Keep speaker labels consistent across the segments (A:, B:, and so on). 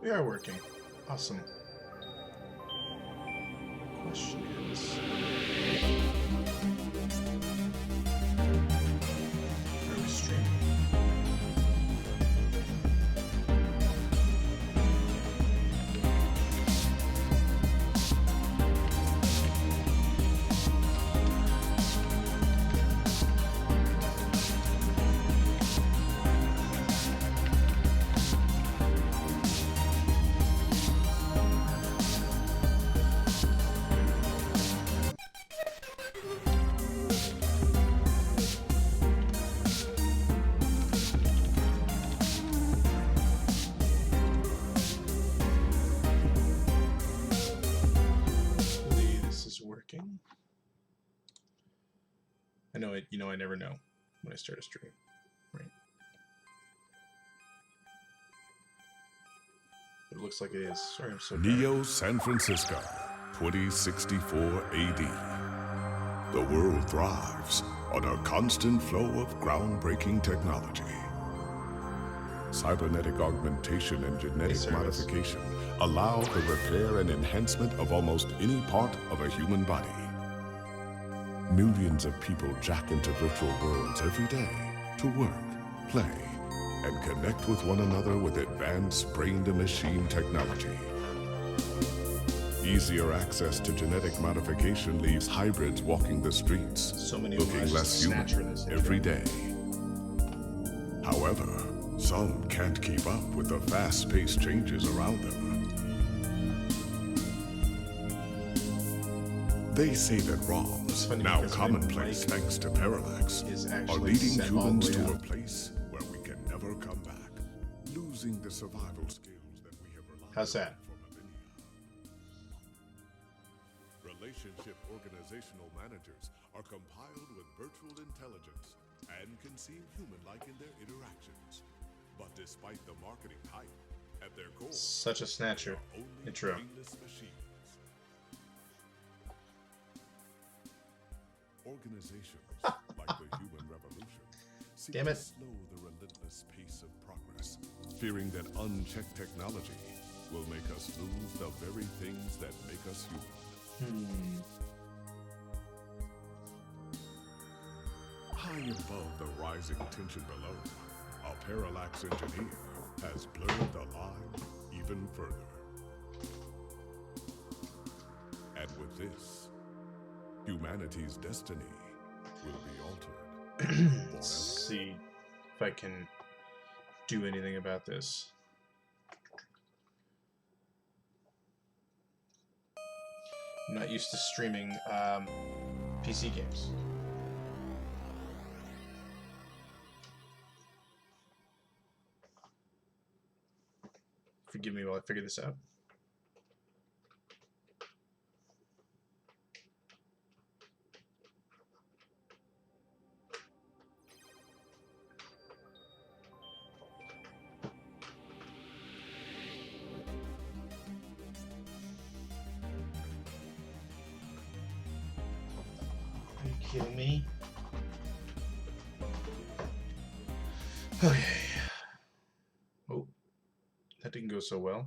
A: We are working. Awesome. Question is... Are we streaming? Working. I know it. You know, I never know when I start a stream, right? But it looks like it is. Sorry, I'm so dark.
B: Neo San Francisco, 2064 AD. The world thrives on a constant flow of groundbreaking technology. Cybernetic augmentation and genetic modification allow the repair and enhancement of almost any part of a human body. Millions of people jack into virtual worlds every day to work, play, and connect with one another with advanced brain-to-machine technology. Easier access to genetic modification leaves hybrids walking the streets, looking less human every day. However, some can't keep up with the fast-paced changes around them. They say that ROMs, now commonplace thanks to Parallax, are leading humans to a place where we can never come back, losing the survival skills that we have relied
A: How's that?
B: on for millennia. Relationship organizational managers are compiled with virtual intelligence and can seem human-like in their interactions. But despite the marketing hype, at their core,
A: such a Snatcher intro.
B: Organizations like the Human Revolution seek to slow the relentless pace of progress, fearing that unchecked technology will make us lose the very things that make us human. High above the rising tension below, a Parallax engineer has blurred the line even further. And with this, humanity's destiny will be altered.
A: Let's see if I can do anything about this. I'm not used to streaming PC games. Forgive me while I figure this out. Are you kidding me? Okay. Oh, that didn't go so well.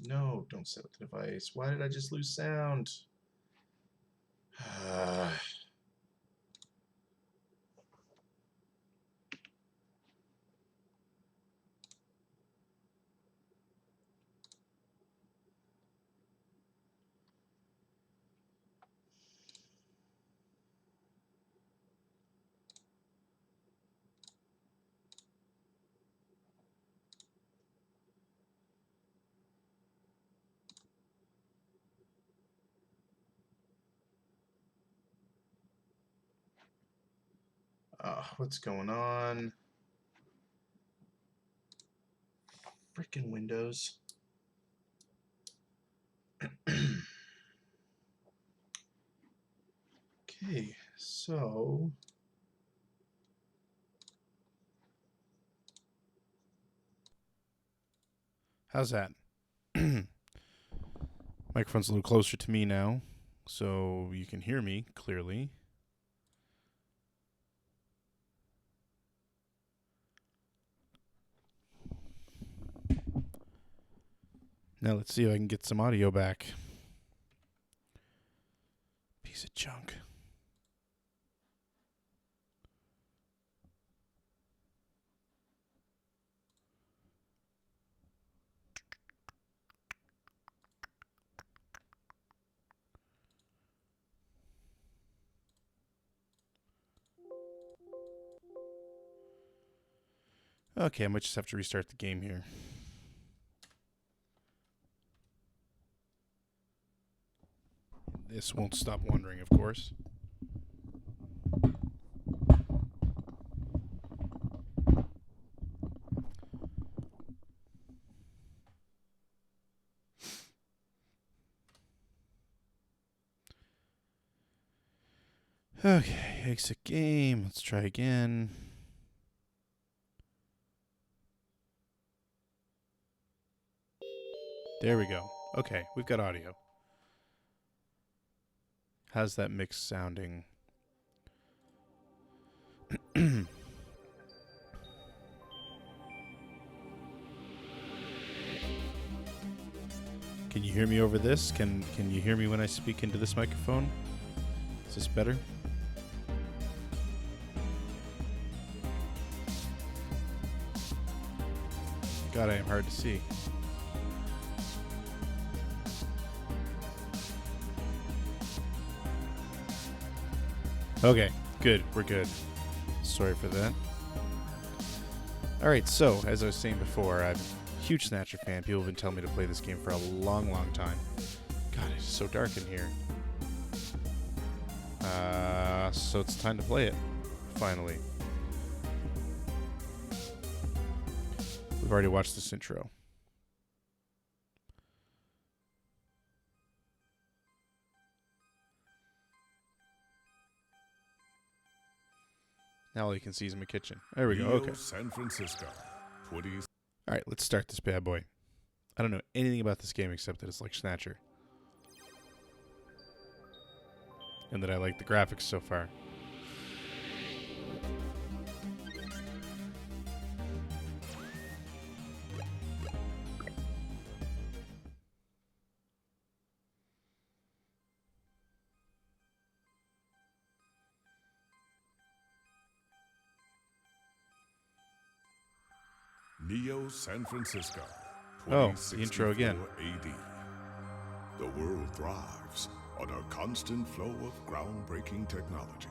A: No, don't set up the device. Why did I just lose sound? What's going on? Freaking Windows. Okay, so how's that? Microphone's a little closer to me now, so you can hear me clearly.
C: Now let's see if I can get some audio back. Piece of junk. Okay, I might just have to restart the game here. This won't stop wondering, of course. Okay, exit game. Let's try again. There we go. Okay, we've got audio. How's that mix sounding? Can you hear me over this? Can you hear me when I speak into this microphone? Is this better? God, I am hard to see. Okay, good. We're good. Sorry for that. Alright, so, as I was saying before, I'm a huge Snatcher fan. People have been telling me to play this game for a long, long time. God, it's so dark in here. So it's time to play it. Finally. We've already watched this intro. Now all you can see is my kitchen. There we go. Okay.
B: San Francisco, 20.
C: All right, let's start this bad boy. I don't know anything about this game except that it's like Snatcher. And that I like the graphics so far.
B: Neo San Francisco,
C: Oh, the intro again.
B: 2064 AD. The world thrives on a constant flow of groundbreaking technology.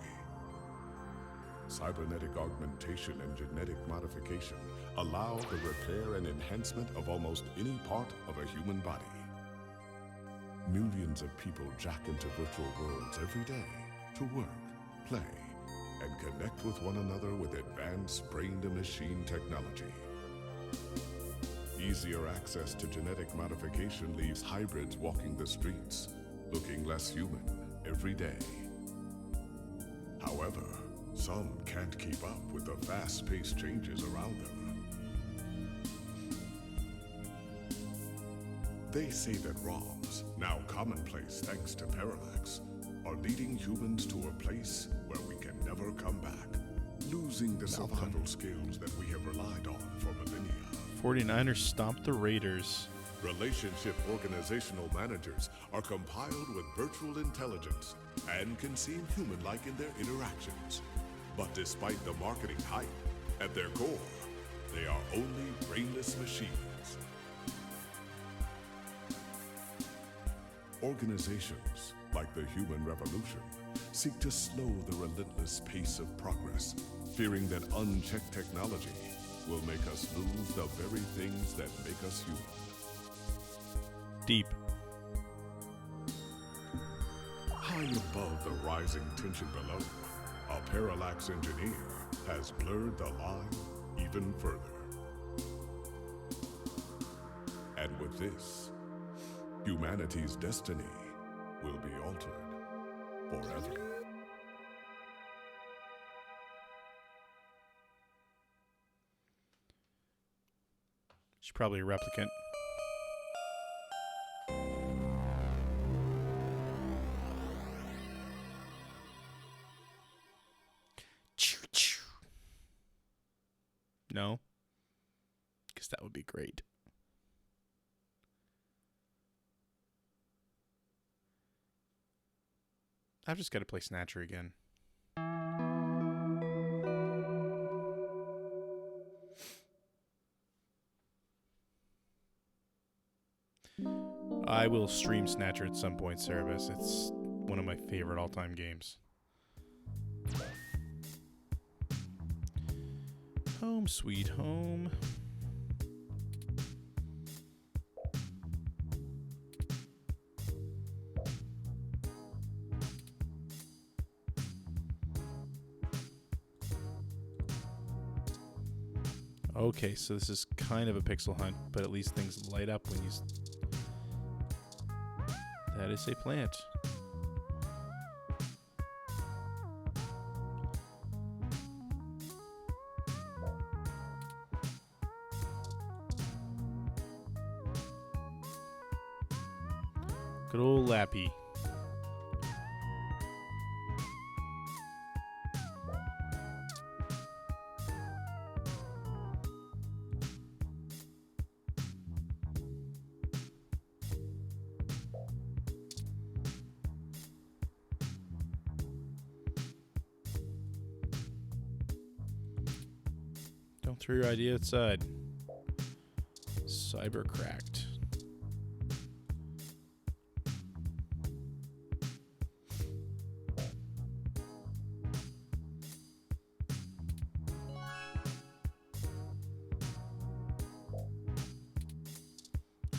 B: Cybernetic augmentation and genetic modification allow the repair and enhancement of almost any part of a human body. Millions of people jack into virtual worlds every day to work, play, and connect with one another with advanced brain-to-machine technology. Easier access to genetic modification leaves hybrids walking the streets, looking less human every day. However, some can't keep up with the fast-paced changes around them. They say that ROMs, now commonplace thanks to parallax, are leading humans to a place where we can never come back, losing the survival skills that we have relied on for millennia.
C: 49ers stomped the Raiders.
B: Relationship organizational managers are compiled with virtual intelligence and can seem human-like in their interactions. But despite the marketing hype, at their core, they are only brainless machines. Organizations, like the Human Revolution, seek to slow the relentless pace of progress, fearing that unchecked technology will make us lose the very things that make us human.
C: Deep.
B: High above the rising tension below, a parallax engineer has blurred the line even further. And with this, humanity's destiny will be altered forever.
C: She's probably a replicant. No? Because that would be great. I've just got to play Snatcher again. I will stream Snatcher at some point, Cerebus. It's one of my favorite all-time games. Home sweet home. Okay, so this is kind of a pixel hunt, but at least things light up when you... That is a plant. Good old Lappy. Don't throw your idea outside. Cyber cracked.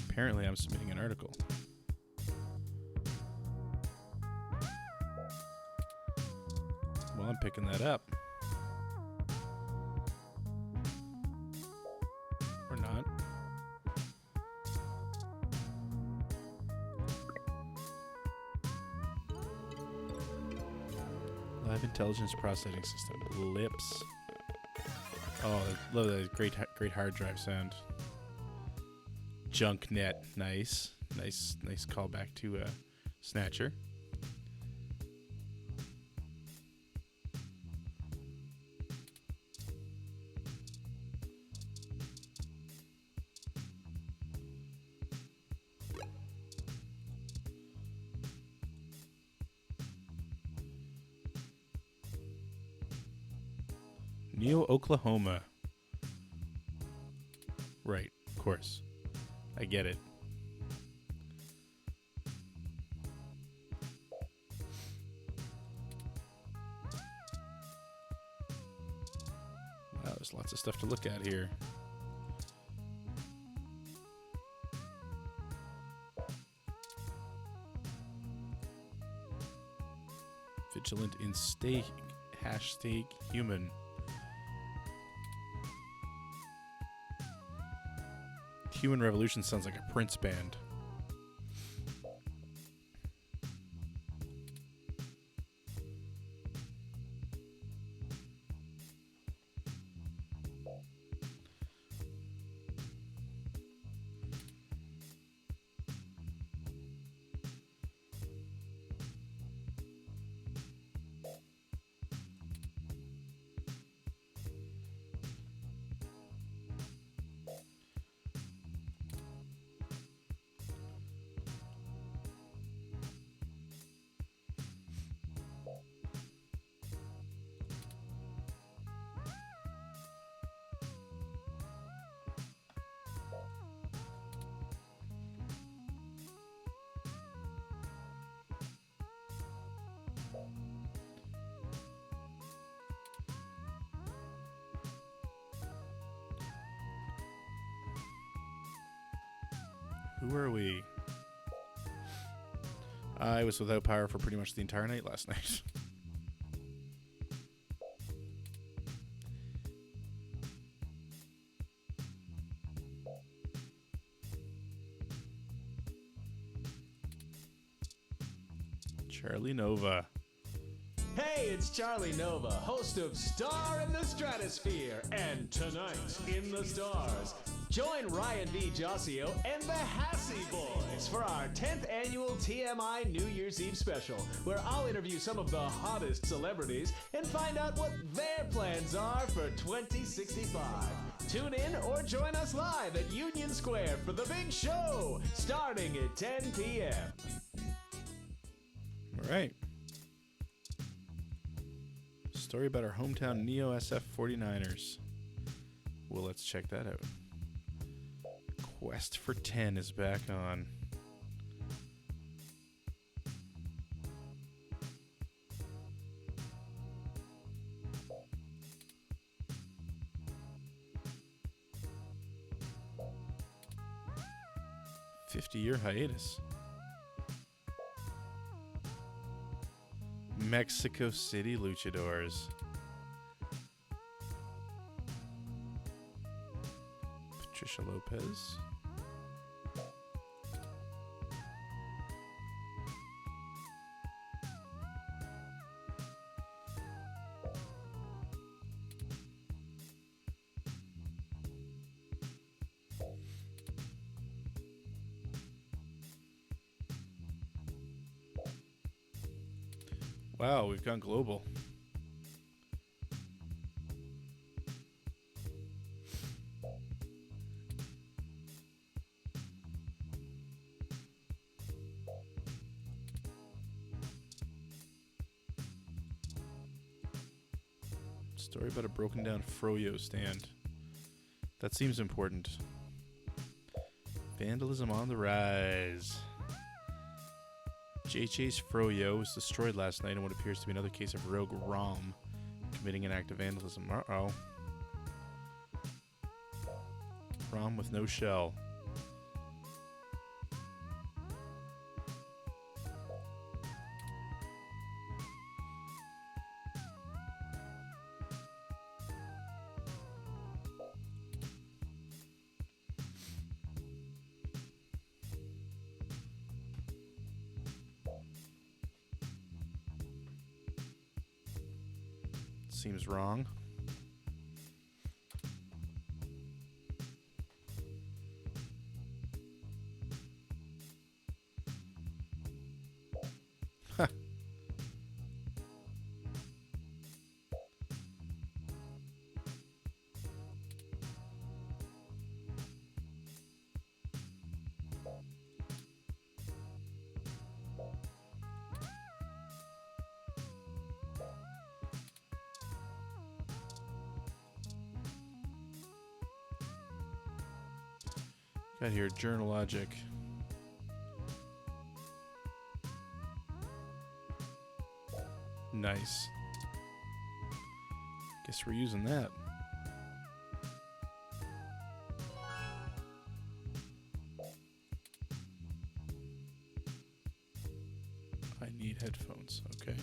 C: Apparently, I'm submitting an article. Well, I'm picking that up. Or not. Live intelligence processing system. Lips. Oh, I love that great hard drive sound. JunkNet, nice callback to Snatcher. Neil, Oklahoma. Right, of course. I get it. Wow, there's lots of stuff to look at here. Vigilant in stake, #stake human. Human Revolution sounds like a Prince band. Who are we? I was without power for pretty much the entire night last night. Charlie Nova.
D: Hey, it's Charlie Nova, host of Star in the Stratosphere, and Tonight in the Stars. Join Ryan V. Josio and the Hassy Boys for our 10th annual TMI New Year's Eve special, where I'll interview some of the hottest celebrities and find out what their plans are for 2065. Tune in or join us live at Union Square for the big show, starting at 10 p.m.
C: All right. Story about our hometown Neo SF 49ers. Well, let's check that out. Quest for 10 is back on. "50-year hiatus." Mexico City Luchadors. Patricia Lopez. Wow, we've gone global. Story about a broken down Froyo stand. That seems important. Vandalism on the rise. JHA's Froyo was destroyed last night in what appears to be another case of rogue ROM committing an act of vandalism. Uh-oh. ROM with no shell. Seems wrong. Huh. Got here Journalogic. Nice. Guess we're using that. I need headphones. Okay.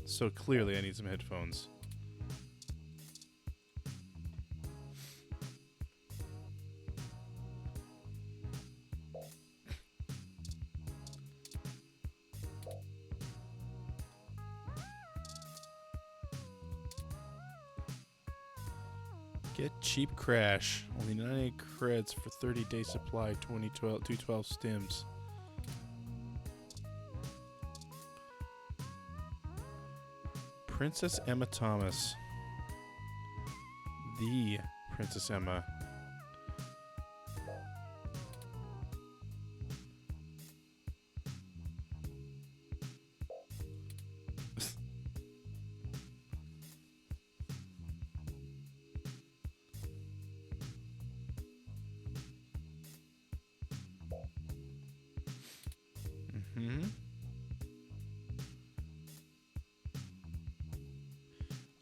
C: So clearly I need some headphones. Get cheap crash. Only 98 creds for 30-day supply, 212 stims. Princess Emma Thomas. The Princess Emma.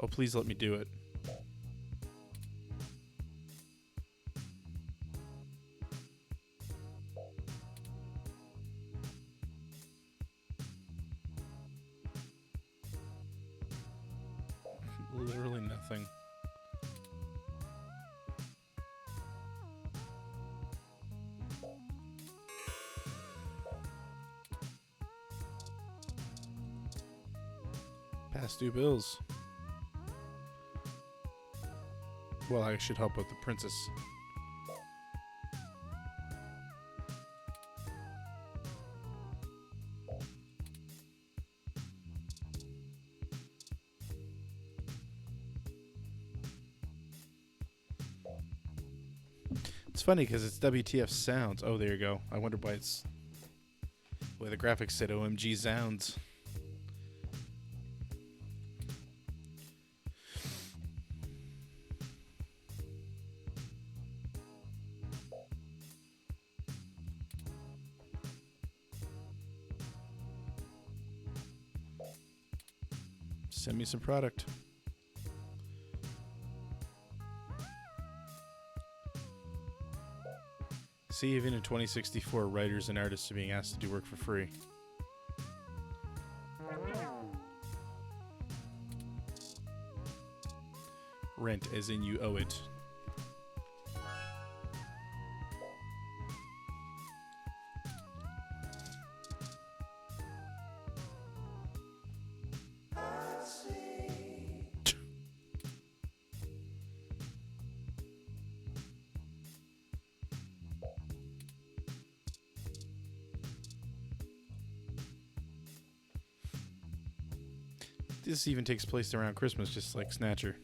C: Oh, please let me do it. Literally nothing. Past due bills. Well, I should help with the princess. It's funny because it's WTF sounds. Oh, there you go. I wonder why it's... Why the graphics said OMG sounds. Send me some product. See, even in 2064, writers and artists are being asked to do work for free. Rent, as in you owe it. This even takes place around Christmas, just like Snatcher.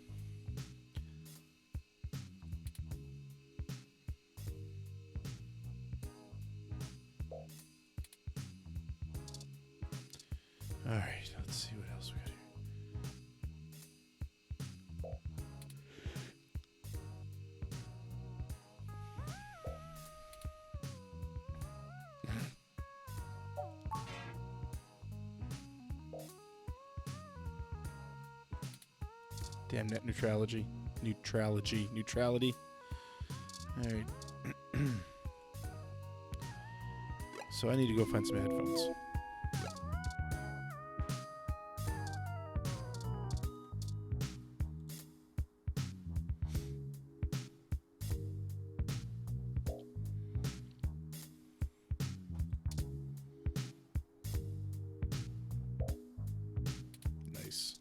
C: Alright, let's see what else we got here. Damn net neutrality. Neutrality. Alright. So I need to go find some headphones. Nice.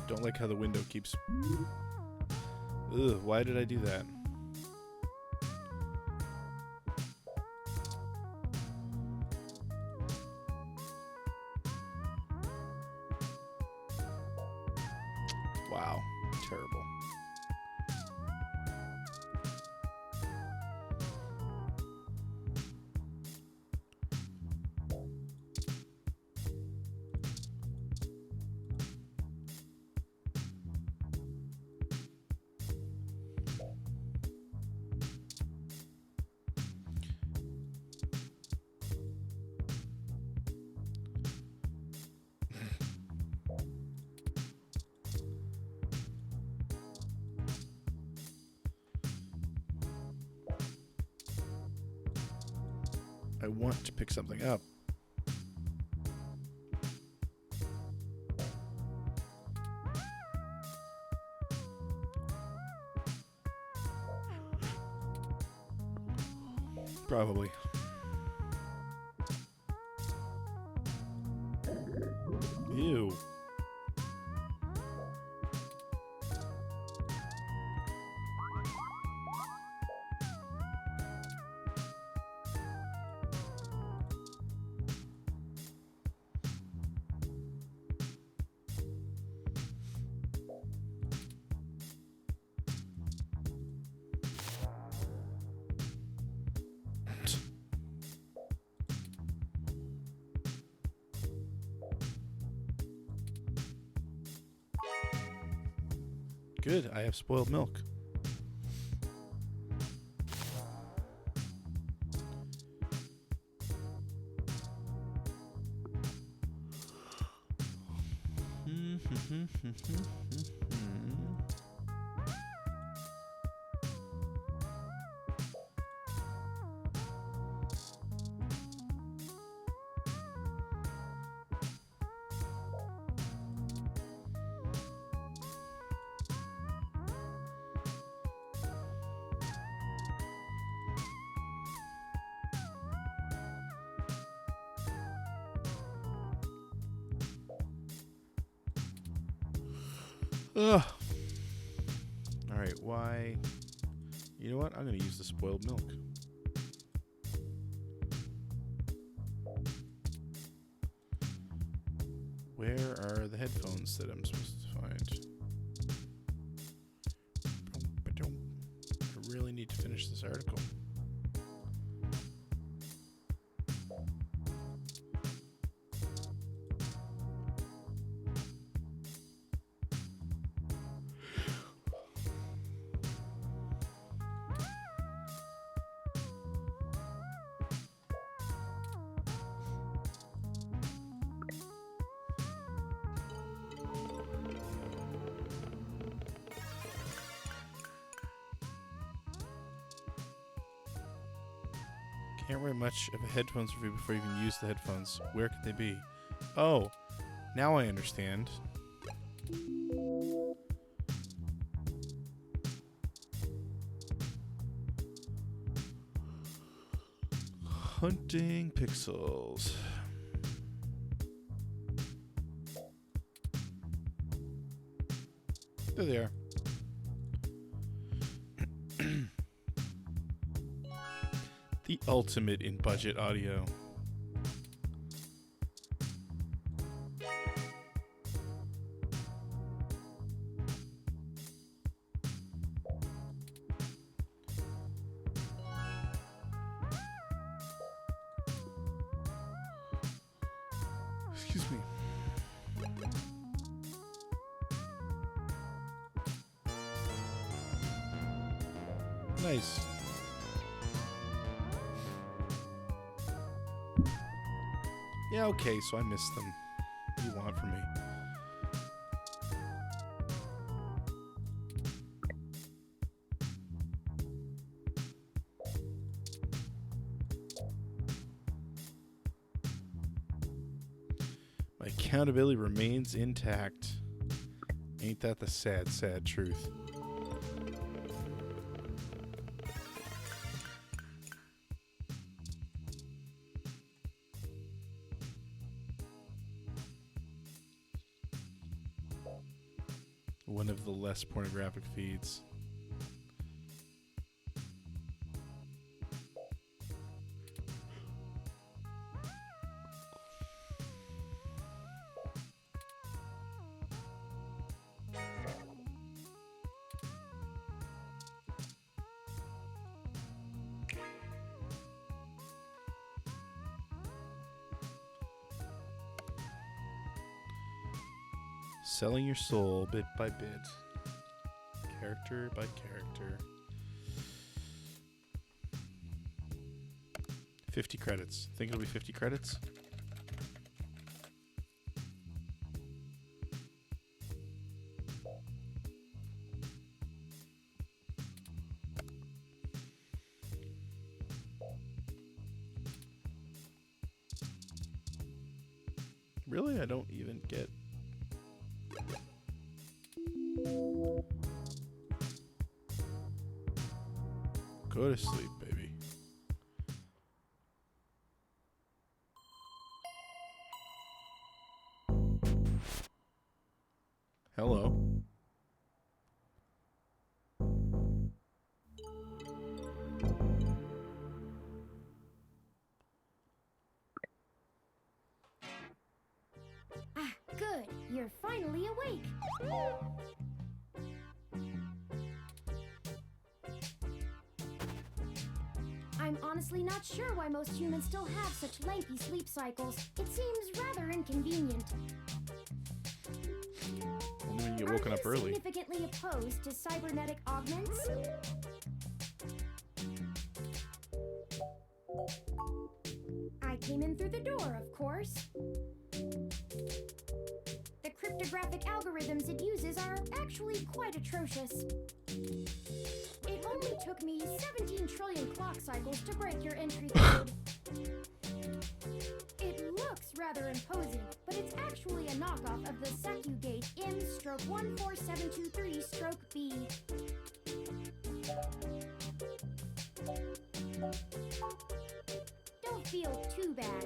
C: Don't like how the window keeps... Ugh, why did I do that? Wow, terrible. I want to pick something up. Probably. Ew. Good, I have spoiled milk. Ugh. Alright, why? You know what? I'm going to use the spoiled milk. Where are the headphones that I'm supposed to find? I really need to finish this article. Can't write much of a headphones review before you even use the headphones. Where could they be? Oh, now I understand. Hunting pixels. There they are. The ultimate in budget audio. Excuse me. Nice. Yeah, okay, so I missed them. What do you want from me? My accountability remains intact. Ain't that the sad, sad truth? One of the less pornographic feeds. Selling your soul bit by bit, character by character. 50 credits. Think it'll be 50 credits? Really? I don't even get... Go to sleep, baby. Hello.
E: Ah, good. You're finally awake. I'm honestly not sure why most humans still have such lengthy sleep cycles. It seems rather inconvenient.
C: Only when you get woken up early.
E: Are you significantly opposed to cybernetic augments? I came in through the door, of course. The cryptographic algorithms it uses are actually quite atrocious. It only took me 17 trillion clock cycles to break your entry code. It looks rather imposing, but it's actually a knockoff of the Secugate M/14723-B. Don't feel too bad.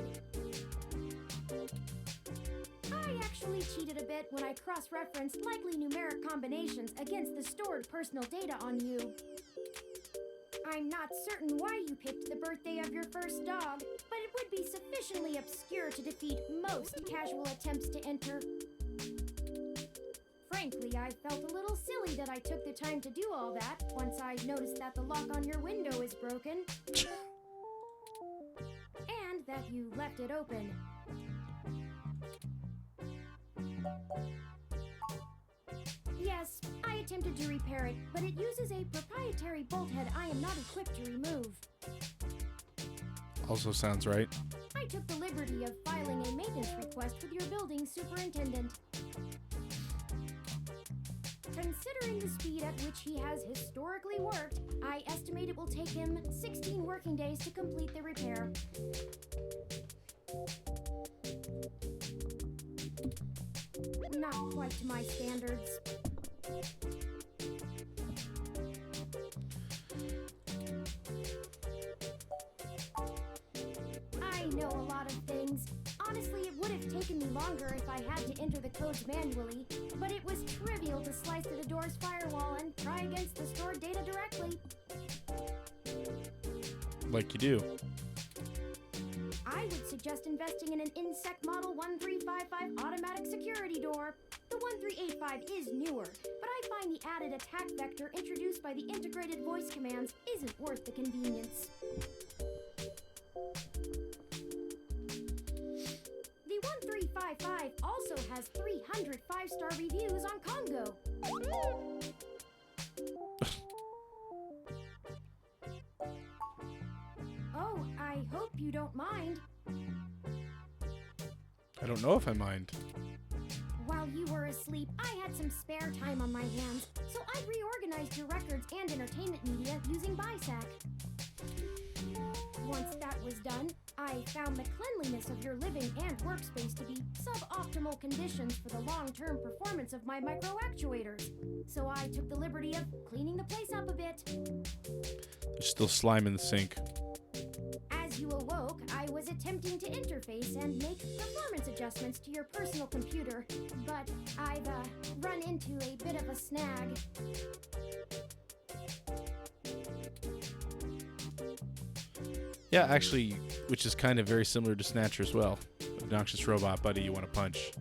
E: I actually cheated a bit when I cross-referenced likely numeric combinations against the stored personal data on you. I'm not certain why you picked the birthday of your first dog, but it would be sufficiently obscure to defeat most casual attempts to enter. Frankly, I felt a little silly that I took the time to do all that once I noticed that the lock on your window is broken. And that you left it open. Yes, I attempted to repair it, but it uses a proprietary bolt head I am not equipped to remove.
C: Also sounds right.
E: I took the liberty of filing a maintenance request with your building superintendent. Considering the speed at which he has historically worked, I estimate it will take him 16 working days to complete the repair. Not quite to my standards. I know a lot of things. Honestly, it would have taken me longer if I had to enter the codes manually, but it was trivial to slice through the door's firewall and try against the stored data directly.
C: Like you do.
E: I would suggest investing in an Insect Model 1355 automatic security door. The 1385 is newer, but I find the added attack vector introduced by the integrated voice commands isn't worth the convenience. The 1355 also has 300 5-star reviews on Congo. Oh, I hope you don't mind.
C: I don't know if I mind.
E: While you were asleep, I had some spare time on my hands, so I reorganized your records and entertainment media using BISAC. Once that was done, I found the cleanliness of your living and workspace to be suboptimal conditions for the long-term performance of my micro-actuators. So I took the liberty of cleaning the place up a bit.
C: There's still slime in the sink.
E: As you awoke, I was attempting to interface and make performance adjustments to your personal computer, but I've run into a bit of a snag.
C: Yeah, actually, which is kind of very similar to Snatcher as well. Obnoxious robot buddy you want to punch.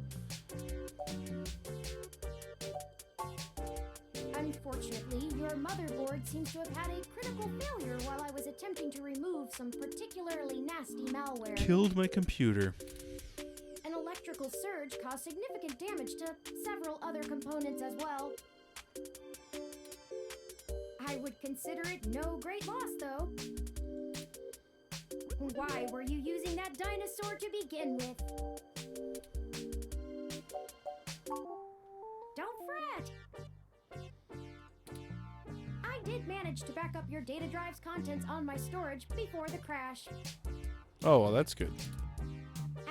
E: Unfortunately, your motherboard seems to have had a critical failure while I was attempting to remove some particularly nasty malware.
C: Killed my computer.
E: An electrical surge caused significant damage to several other components as well. I would consider it no great loss, though. Why were you using that dinosaur to begin with? Don't fret! I did manage to back up your data drive's contents on my storage before the crash.
C: Oh, well, that's good.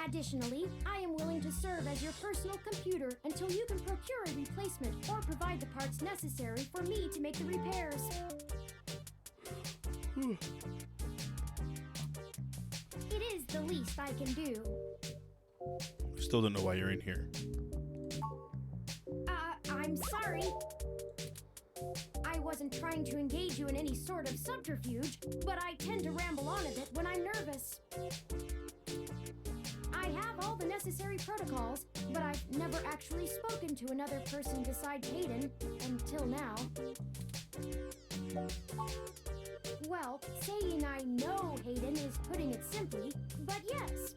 E: Additionally, I am willing to serve as your personal computer until you can procure a replacement or provide the parts necessary for me to make the repairs. It is the least I can do.
C: Still don't know why you're in here.
E: I'm sorry. I wasn't trying to engage you in any sort of subterfuge, but I tend to ramble on a bit when I'm nervous. I have all the necessary protocols, but I've never actually spoken to another person besides Hayden until now. Well, saying I know Hayden is putting it simply, but yes.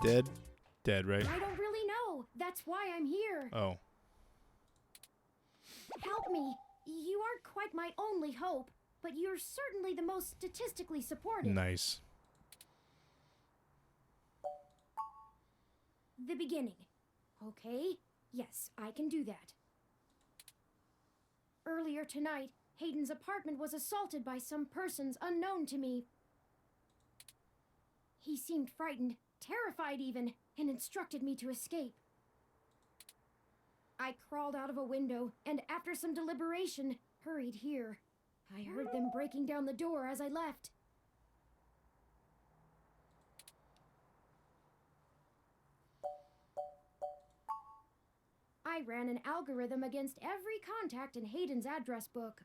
C: Dead? Dead, right?
E: I don't really know. That's why I'm here.
C: Oh.
E: Help me. You aren't quite my only hope, but you're certainly the most statistically supported.
C: Nice.
E: The beginning. Okay, yes, I can do that. Earlier tonight, Hayden's apartment was assaulted by some persons unknown to me. He seemed frightened, terrified even, and instructed me to escape. I crawled out of a window, and after some deliberation, hurried here. I heard them breaking down the door as I left. I ran an algorithm against every contact in Hayden's address book.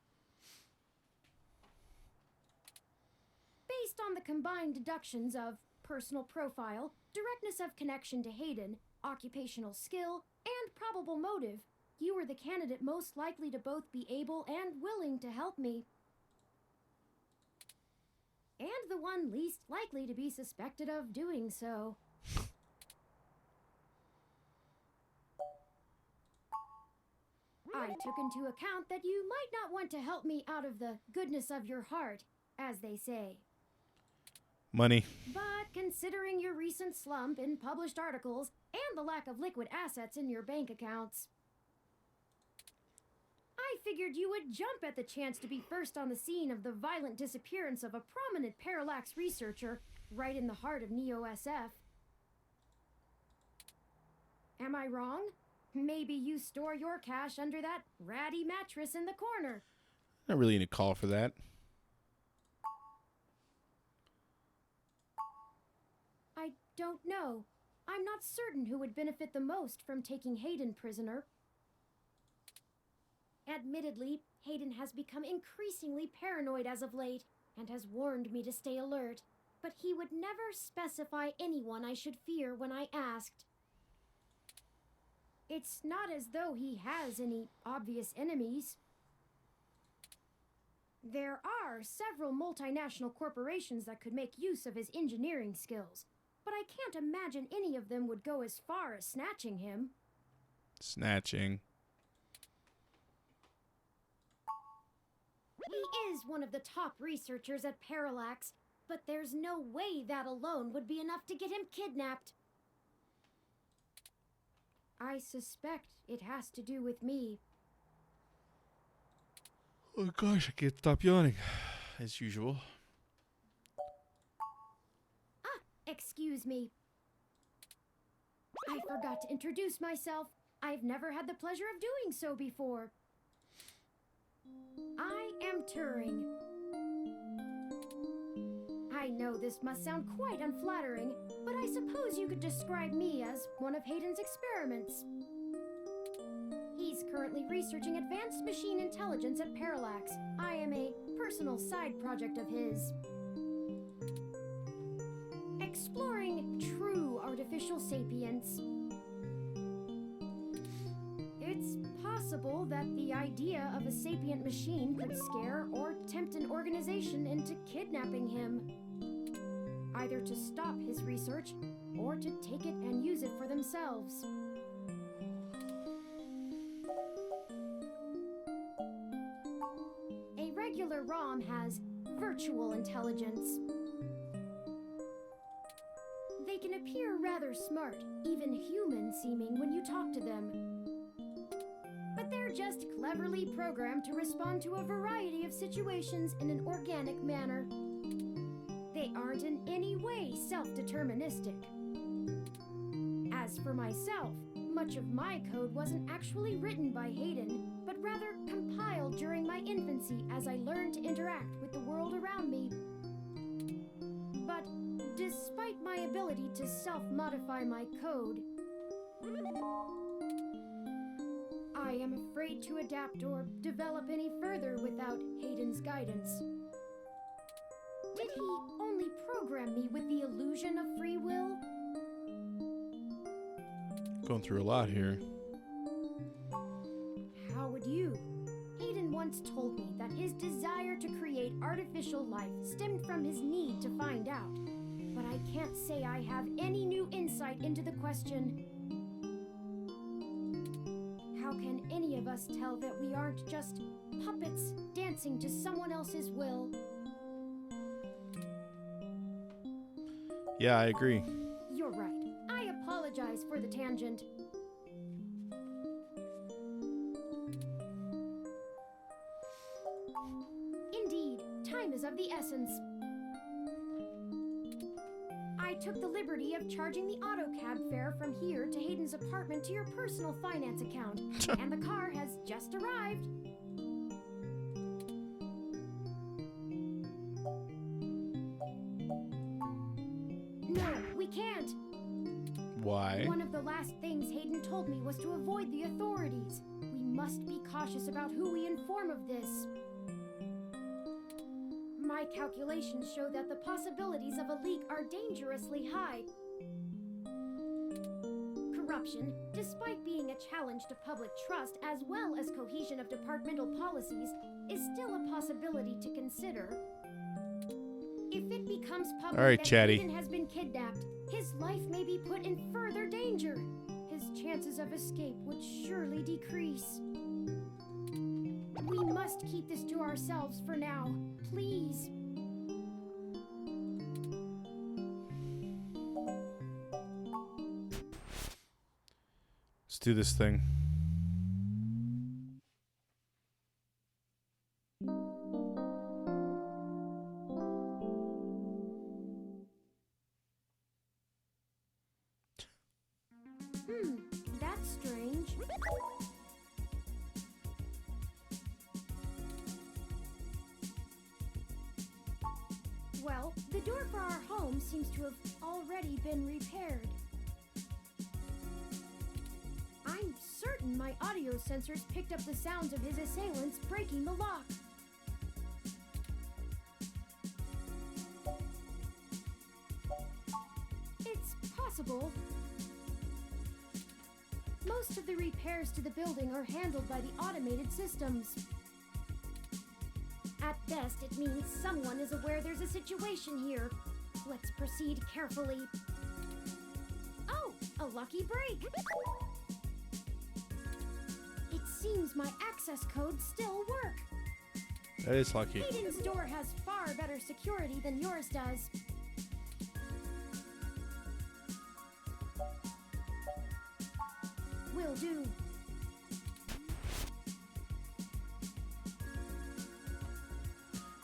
E: Based on the combined deductions of personal profile, directness of connection to Hayden, occupational skill, and probable motive, you were the candidate most likely to both be able and willing to help me. And the one least likely to be suspected of doing so. I took into account that you might not want to help me out of the goodness of your heart, as they say.
C: Money.
E: But considering your recent slump in published articles and the lack of liquid assets in your bank accounts, I figured you would jump at the chance to be first on the scene of the violent disappearance of a prominent parallax researcher right in the heart of Neo-SF. Am I wrong? Maybe you store your cash under that ratty mattress in the corner.
C: Not really need a call for that.
E: I don't know. I'm not certain who would benefit the most from taking Hayden prisoner. Admittedly, Hayden has become increasingly paranoid as of late and has warned me to stay alert, but he would never specify anyone I should fear when I asked. It's not as though he has any obvious enemies. There are several multinational corporations that could make use of his engineering skills, but I can't imagine any of them would go as far as snatching him.
C: Snatching.
E: He is one of the top researchers at Parallax, but there's no way that alone would be enough to get him kidnapped. I suspect it has to do with me.
C: Oh gosh, I can't stop yawning. As usual.
E: Excuse me. I forgot to introduce myself. I've never had the pleasure of doing so before. I am Turing. I know this must sound quite unflattering, but I suppose you could describe me as one of Hayden's experiments. He's currently researching advanced machine intelligence at Parallax. I am a personal side project of his. Exploring true artificial sapience. It's possible that the idea of a sapient machine could scare or tempt an organization into kidnapping him. Either to stop his research, or to take it and use it for themselves. A regular ROM has virtual intelligence. They can appear rather smart, even human-seeming when you talk to them. But they're just cleverly programmed to respond to a variety of situations in an organic manner. They aren't in any way self-deterministic. As for myself, much of my code wasn't actually written by Hayden, but rather compiled during my infancy as I learned to interact with the world around me. But despite my ability to self-modify my code, I am afraid to adapt or develop any further without Hayden's guidance. Did he only program me with the illusion of free will?
C: Going through a lot here.
E: How would you? Hayden once told me that his desire to create artificial life stemmed from his need to find out. But I can't say I have any new insight into the question. How can any of us tell that we aren't just puppets dancing to someone else's will?
C: Yeah, I agree.
E: You're right. I apologize for the tangent. Indeed, time is of the essence. I took the liberty of charging the auto cab fare from here to Hayden's apartment to your personal finance account, and the car has just arrived. No, we can't.
C: Why?
E: One of the last things Hayden told me was to avoid the authorities. We must be cautious about who we inform of this. My calculations show that the possibilities of a leak are dangerously high. Corruption, despite being a challenge to public trust as well as cohesion of departmental policies, is still a possibility to consider. If it becomes public
C: All right,
E: that
C: Chatty.
E: Hayden has been kidnapped, his life may be put in further danger. His chances of escape would surely decrease. We must keep this to ourselves for now, please.
C: Let's do this thing.
E: That's strange. Well, the door for our home seems to have already been repaired. I'm certain my audio sensors picked up the sounds of his assailants breaking the lock. It's possible. Most of the repairs to the building are handled by the automated systems. At best, it means someone is aware there's a situation here. Let's proceed carefully. Oh, a lucky break! It seems my access codes still work.
C: That is lucky.
E: Hayden's door has far better security than yours does. Will do.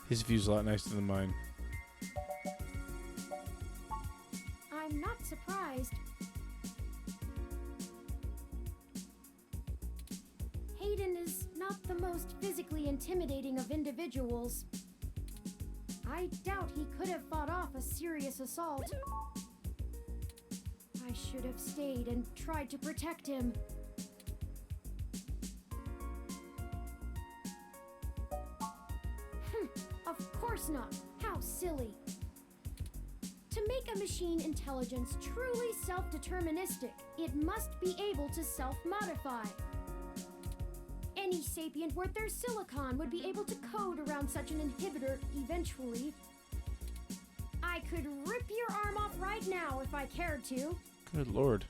C: His view's a lot nicer than mine.
E: I'm not surprised. Hayden is not the most physically intimidating of individuals. I doubt he could have fought off a serious assault. I should have stayed and tried to protect him. Of course not. How silly. To make a machine intelligence truly self-deterministic, it must be able to self-modify. Any sapient worth their silicon would be able to code around such an inhibitor eventually. I could rip your arm off right now if I cared to.
C: Good lord.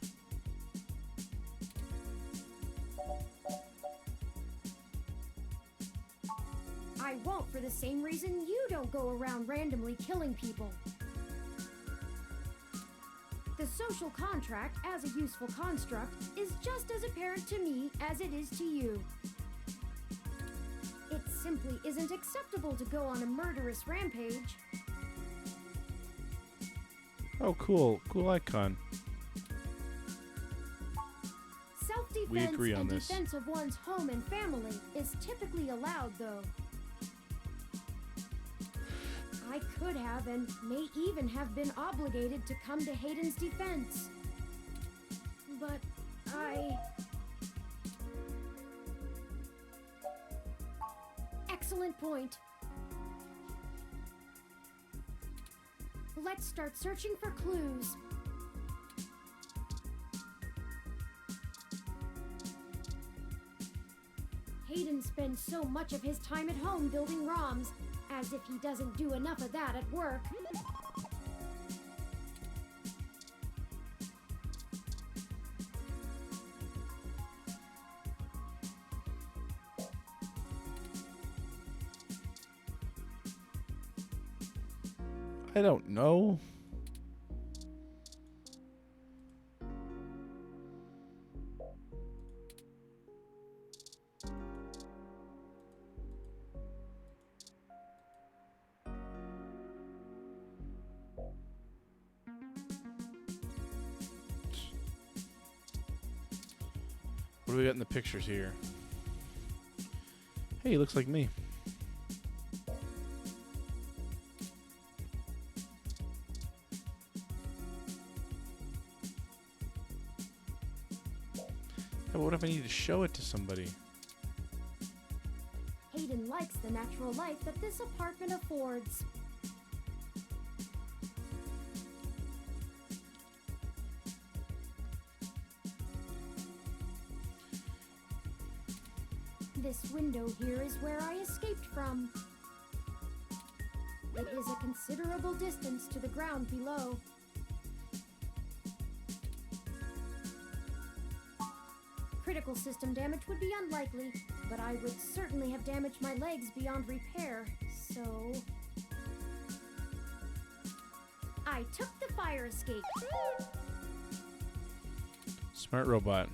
E: I won't for the same reason you don't go around randomly killing people. The social contract, as a useful construct, is just as apparent to me as it is to you. It simply isn't acceptable to go on a murderous rampage.
C: Oh, cool. Cool icon. We
E: Self-defense
C: agree on
E: and
C: this.
E: defense of one's home and family is typically allowed, though. I could have and may even have been obligated to come to Hayden's defense. But Excellent point. Let's start searching for clues. Hayden spends so much of his time at home building ROMs, as if he doesn't do enough of that at work.
C: I don't know. What do we got in the pictures here? Hey, he looks like me. Yeah, what if I need to show it to somebody?
E: Hayden likes the natural life that this apartment affords. This window here is where I escaped from. It is a considerable distance to the ground below. Critical system damage would be unlikely, but I would certainly have damaged my legs beyond repair, so... I took the fire escape.
C: Smart robot.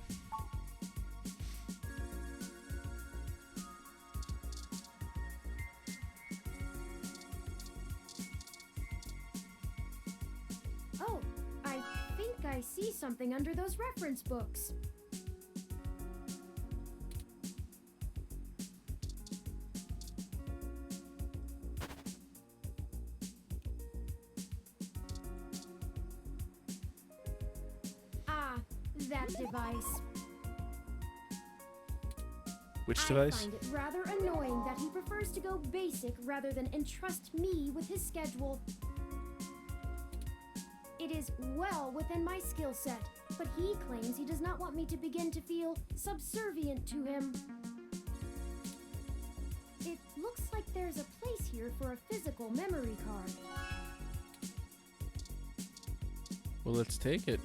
E: Oh, I think I see something under those reference books. That device.
C: Which
E: I
C: device?
E: find it rather annoying that he prefers to go basic rather than entrust me with his schedule. It is well within my skill set, but he claims he does not want me to begin to feel subservient to him. It looks like there's a place here for a physical memory card.
C: Well, let's take it.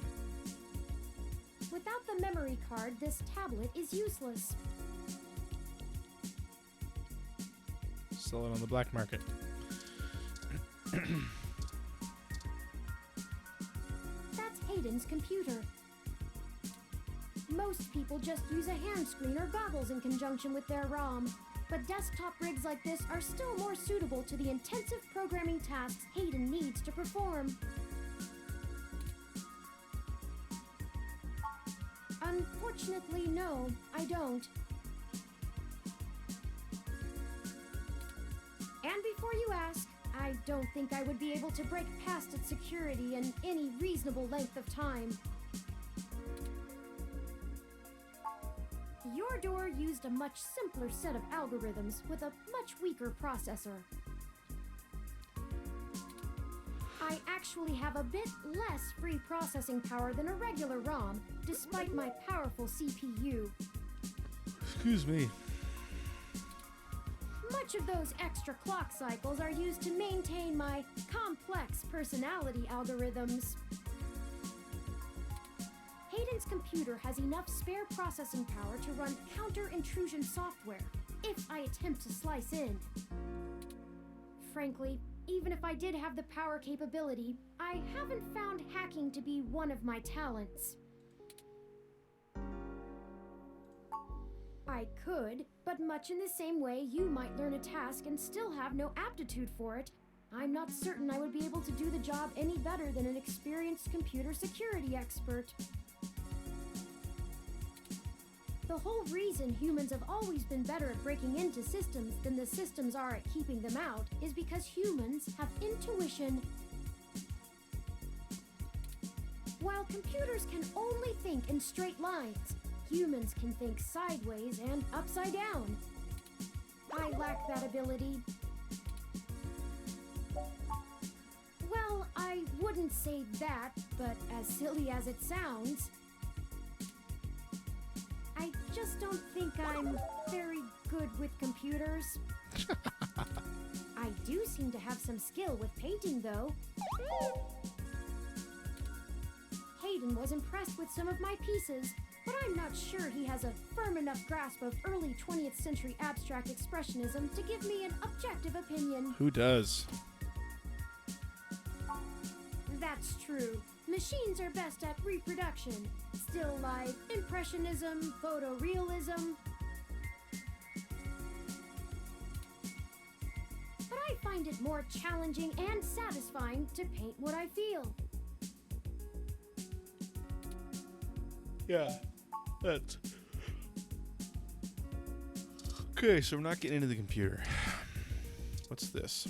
E: Without the memory card, this tablet is useless.
C: Sell it on the black market.
E: That's Hayden's computer. Most people just use a hand screen or goggles in conjunction with their ROM, but desktop rigs like this are still more suitable to the intensive programming tasks Hayden needs to perform. Unfortunately, no, I don't. And before you ask, I don't think I would be able to break past its security in any reasonable length of time. Your door used a much simpler set of algorithms with a much weaker processor. I actually have a bit less free processing power than a regular ROM, despite my powerful CPU.
C: Excuse me.
E: Much of those extra clock cycles are used to maintain my complex personality algorithms. Hayden's computer has enough spare processing power to run counter-intrusion software, if I attempt to slice in. Frankly, even if I did have the power capability, I haven't found hacking to be one of my talents. I could, but much in the same way you might learn a task and still have no aptitude for it, I'm not certain I would be able to do the job any better than an experienced computer security expert. The whole reason humans have always been better at breaking into systems than the systems are at keeping them out is because humans have intuition. While computers can only think in straight lines, humans can think sideways and upside down. I lack that ability. Well, I wouldn't say that, but as silly as it sounds, I just don't think I'm very good with computers. I do seem to have some skill with painting, though. Hayden was impressed with some of my pieces, but I'm not sure he has a firm enough grasp of early 20th century abstract expressionism to give me an objective opinion.
C: Who does?
E: That's true. Machines are best at reproduction. Still life, impressionism, photorealism. But I find it more challenging and satisfying to paint what I feel.
C: Yeah, that's... Okay, so we're not getting into the computer. What's this?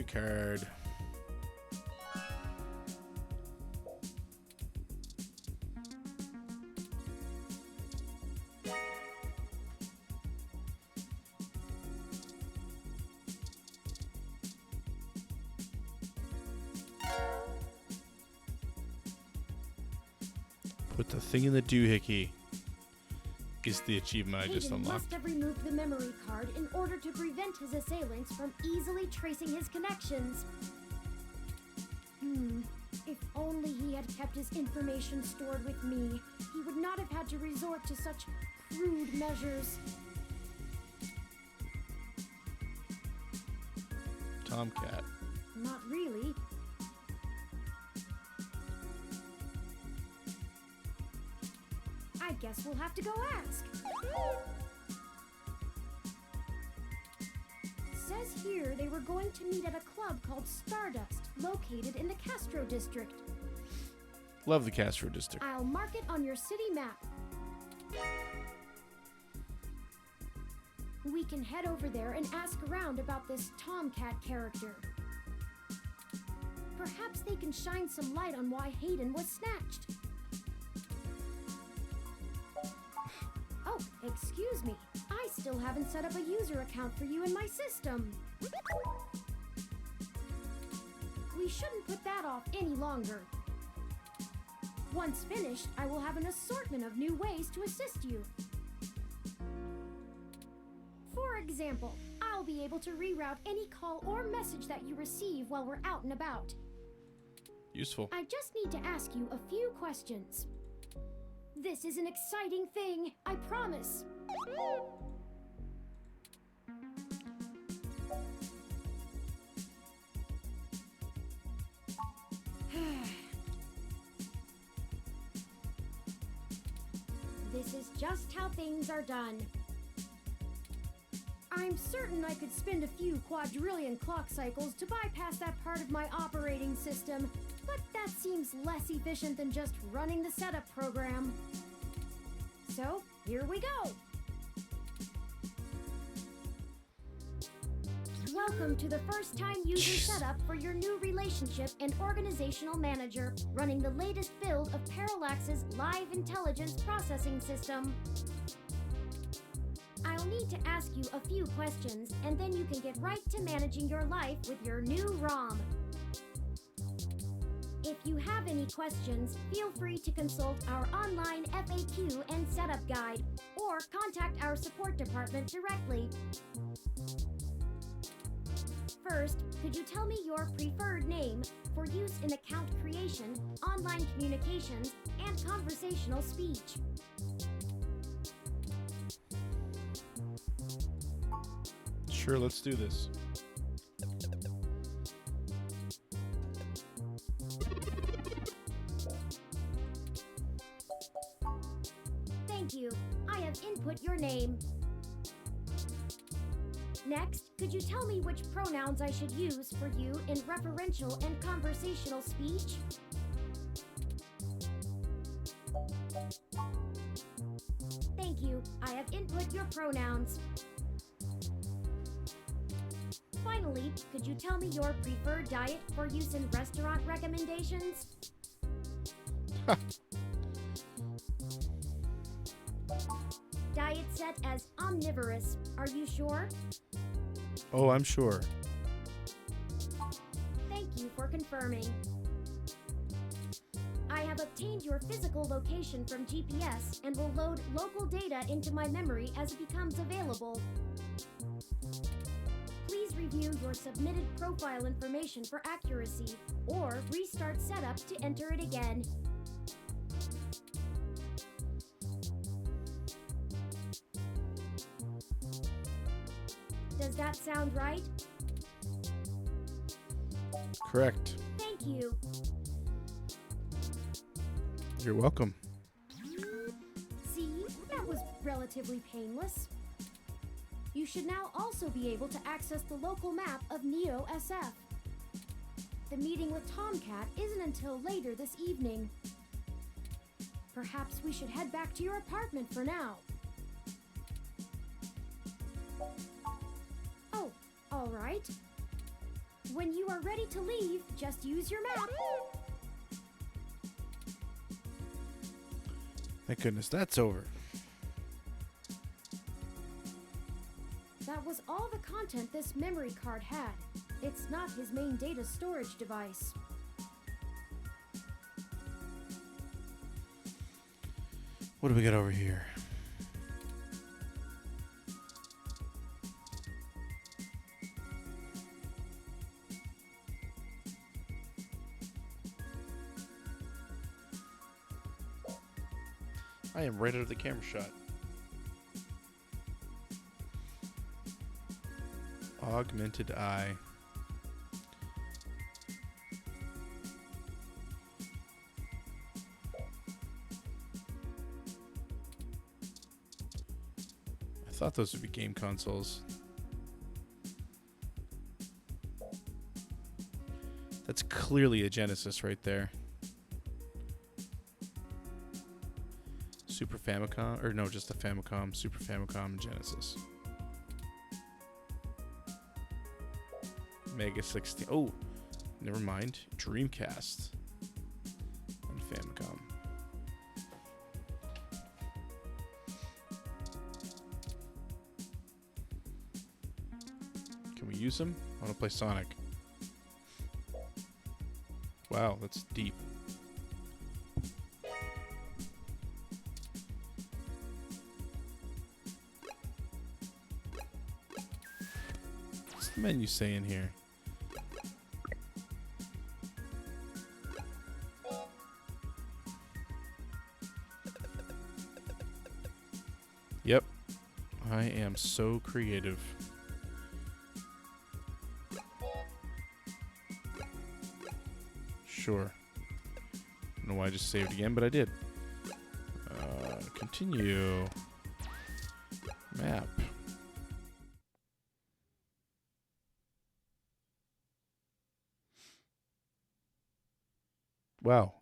C: Memory card. Put the thing in the doohickey. Is the achievement I just
E: Hayden
C: unlocked.
E: must have removed the memory card in order to prevent his assailants from easily tracing his connections. If only he had kept his information stored with me, he would not have had to resort to such crude measures.
C: Tomcat.
E: Not really. I guess we'll have to go ask. Says here they were going to meet at a club called Stardust, located in the Castro district.
C: Love the Castro district.
E: I'll mark it on your city map. We can head over there and ask around about this Tomcat character. Perhaps they can shine some light on why Hayden was snatched. Oh, excuse me. I still haven't set up a user account for you in my system. We shouldn't put that off any longer. Once finished, I will have an assortment of new ways to assist you. For example, I'll be able to reroute any call or message that you receive while we're out and about.
C: Useful.
E: I just need to ask you a few questions. This is an exciting thing, I promise. This is just how things are done. I'm certain I could spend a few quadrillion clock cycles to bypass that part of my operating system, but that seems less efficient than just running the setup program. So, here we go! Welcome to the first time user setup for your new relationship and organizational manager, running the latest build of Parallax's live intelligence processing system. I'll need to ask you a few questions, and then you can get right to managing your life with your new ROM. If you have any questions, feel free to consult our online FAQ and setup guide, or contact our support department directly. First, could you tell me your preferred name for use in account creation, online communications, and conversational speech?
C: Sure, let's do this.
E: Thank you. I have input your name. Next, could you tell me which pronouns I should use for you in referential and conversational speech? Thank you. I have input your pronouns. Finally, could you tell me your preferred diet for use in restaurant recommendations? Diet set as omnivorous. Are you sure?
C: Oh, I'm sure.
E: Thank you for confirming. I have obtained your physical location from GPS and will load local data into my memory as it becomes available. Please review your submitted profile information for accuracy, or restart setup to enter it again. Does that sound right?
C: Correct.
E: Thank you.
C: You're welcome.
E: See, that was relatively painless. You should now also be able to access the local map of Neo SF. The meeting with Tomcat isn't until later this evening. Perhaps we should head back to your apartment for now. Oh, all right. When you are ready to leave, just use your map.
C: Thank goodness that's over.
E: That was all the content this memory card had. It's not his main data storage device.
C: What do we got over here? I am right out of the camera shot. Augmented eye. I thought those would be game consoles. That's clearly a Genesis right there. Super Famicom, or no, just a Famicom, Super Famicom, and Genesis. Mega 16. Oh, never mind. Dreamcast and Famicom. Can we use them? I want to play Sonic. Wow, that's deep. What's the menu saying here? Yep. I am so creative. Sure. I don't know why I just saved again, but I did. Continue. Map. Wow.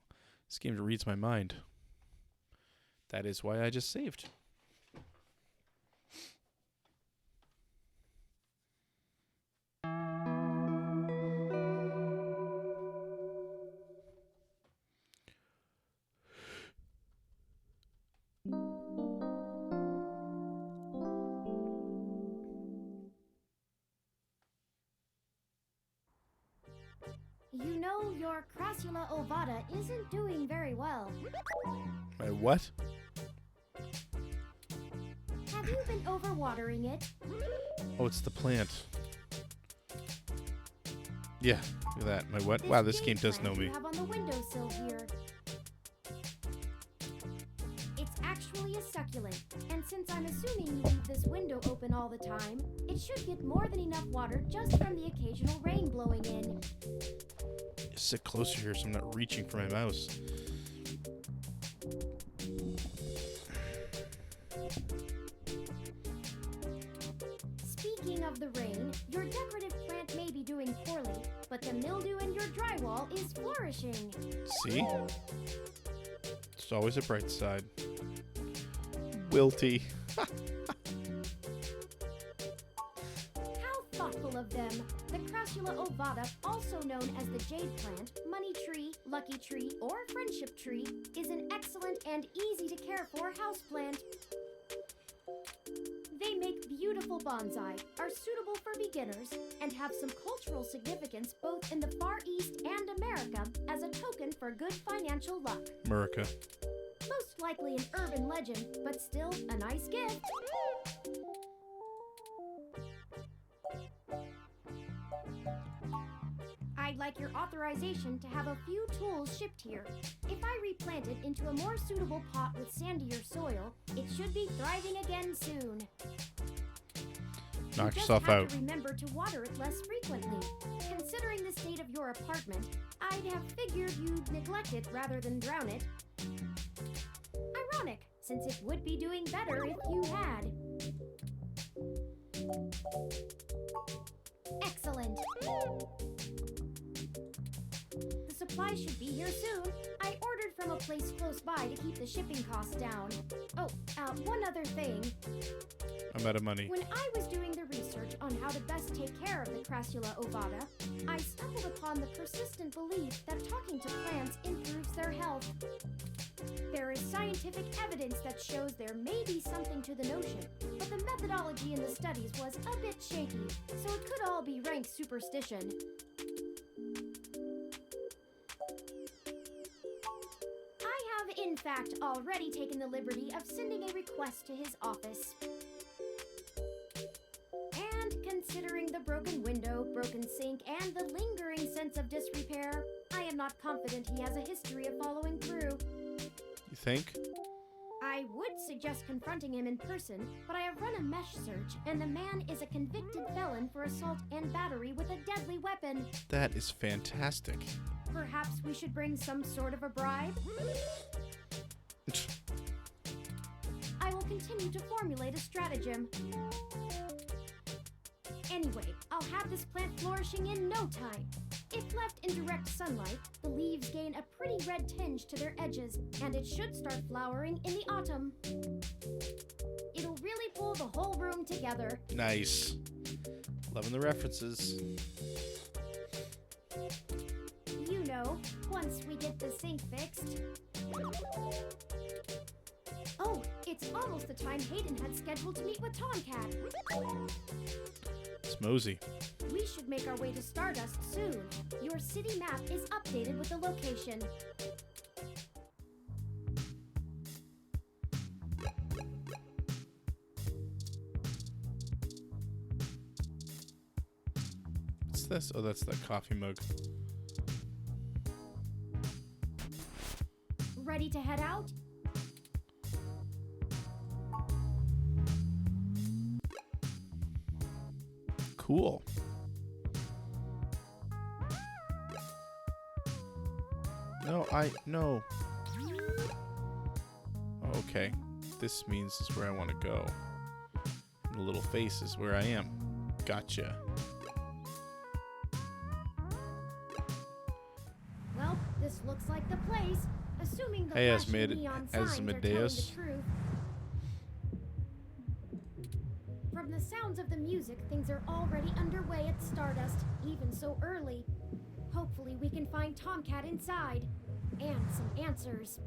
C: This game reads my mind. That is why I just saved.
E: You know, your Crassula ovata isn't doing very well.
C: My what?
E: Have you been overwatering it?
C: Oh, it's the plant. Yeah, look at that. My what? Wow, this game does know me.
E: You have on the windowsill here. It's actually a succulent, and since I'm assuming you leave this window open all the time, it should get more than enough water just from the occasional rain blowing in.
C: Sit closer here so I'm not reaching for my mouse.
E: Speaking of the rain, your decorative plant may be doing poorly, but the mildew in your drywall is flourishing.
C: See? There's always a bright side. Wilty.
E: How thoughtful of them. The Crassula ovata, also known as the jade plant, money tree, lucky tree, or friendship tree, is an excellent and easy to care for houseplant. They make beautiful bonsai, are suitable for beginners, and have some cultural significance both in the Far East and America as a token for good financial luck.
C: America.
E: Most likely an urban legend, but still a nice gift. I'd like your authorization to have a few tools shipped here. If I replant it into a more suitable pot with sandier soil, it should be thriving again soon.
C: Knock
E: You
C: yourself
E: just have
C: out.
E: to remember to water it less frequently. Considering the state of your apartment, I'd have figured you'd neglect it rather than drown it. Ironic, since it would be doing better if you had. Excellent. The supplies should be here soon. I ordered from a place close by to keep the shipping costs down. Oh, one other thing.
C: I'm out of money.
E: When I was doing the research on how to best take care of the Crassula ovata, I stumbled upon the persistent belief that talking to plants improves their health. There is scientific evidence that shows there may be something to the notion, but the methodology in the studies was a bit shaky, so it could all be rank superstition. I have, in fact, already taken the liberty of sending a request to his office. And considering the broken window, broken sink, and the lingering sense of disrepair, I am not confident he has a history of following through.
C: You think?
E: I would suggest confronting him in person, but I have run a mesh search, and the man is a convicted felon for assault and battery with a deadly weapon.
C: That is fantastic.
E: Perhaps we should bring some sort of a bribe? I will continue to formulate a stratagem. Anyway, I'll have this plant flourishing in no time. If left in direct sunlight, the leaves gain a pretty red tinge to their edges, and it should start flowering in the autumn. It'll really pull the whole room together.
C: Nice. Loving the references.
E: You know, once we get the sink fixed. Oh, it's almost the time Hayden had scheduled to meet with Tomcat.
C: It's Mosey.
E: We should make our way to Stardust soon. Your city map is updated with the location.
C: What's this? Oh, that's that coffee mug.
E: Ready to head out?
C: Cool. No. Okay. This means this is where I want to go. The little face is where I am. Gotcha.
E: Well, this looks like the place. Assuming the
C: Hey,
E: flashing neon signs are telling the
C: Asmodeus.
E: truth. From the sounds of the music, things are already underway at Stardust, even so early. Hopefully we can find Tomcat inside. And some answers.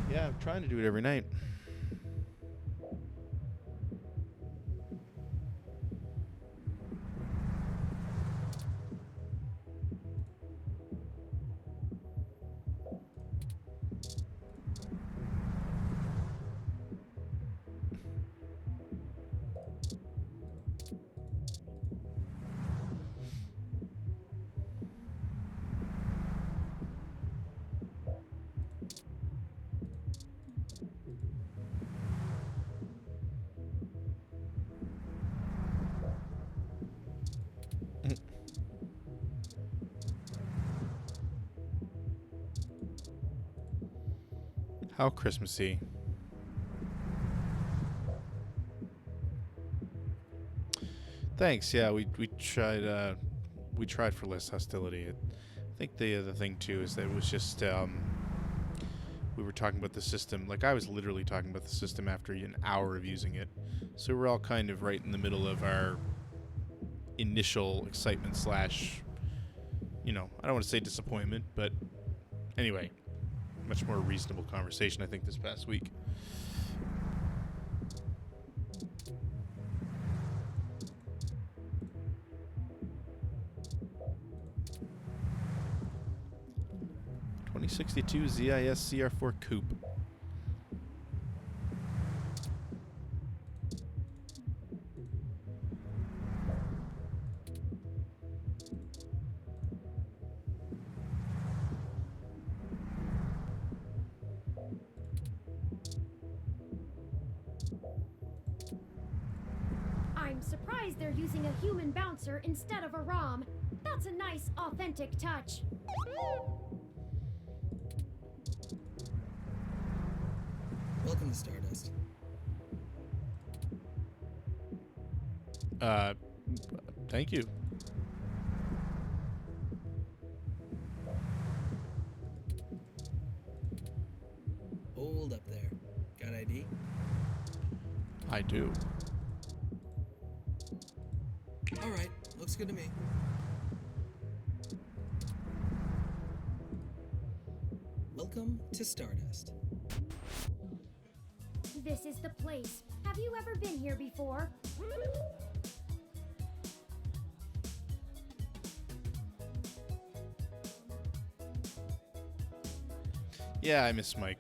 C: Yeah, I'm trying to do it every night. How Christmassy. Thanks. Yeah, we tried for less hostility. I think the other thing too is that it was just we were talking about the system. Like I was literally talking about the system after an hour of using it. So we're all kind of right in the middle of our initial excitement slash, I don't want to say disappointment, but anyway. Much more reasonable conversation, I think, this past week. .2062 ZIS CR4 Coupe.
E: I'm surprised they're using a human bouncer instead of a ROM. That's a nice, authentic touch.
F: Welcome to Stardust.
C: Uh, thank you.
F: Hold up there. Got ID?
C: I do.
F: All right, looks good to me. Welcome to Stardust.
E: This is the place. Have you ever been here before?
C: Yeah, I miss Mike.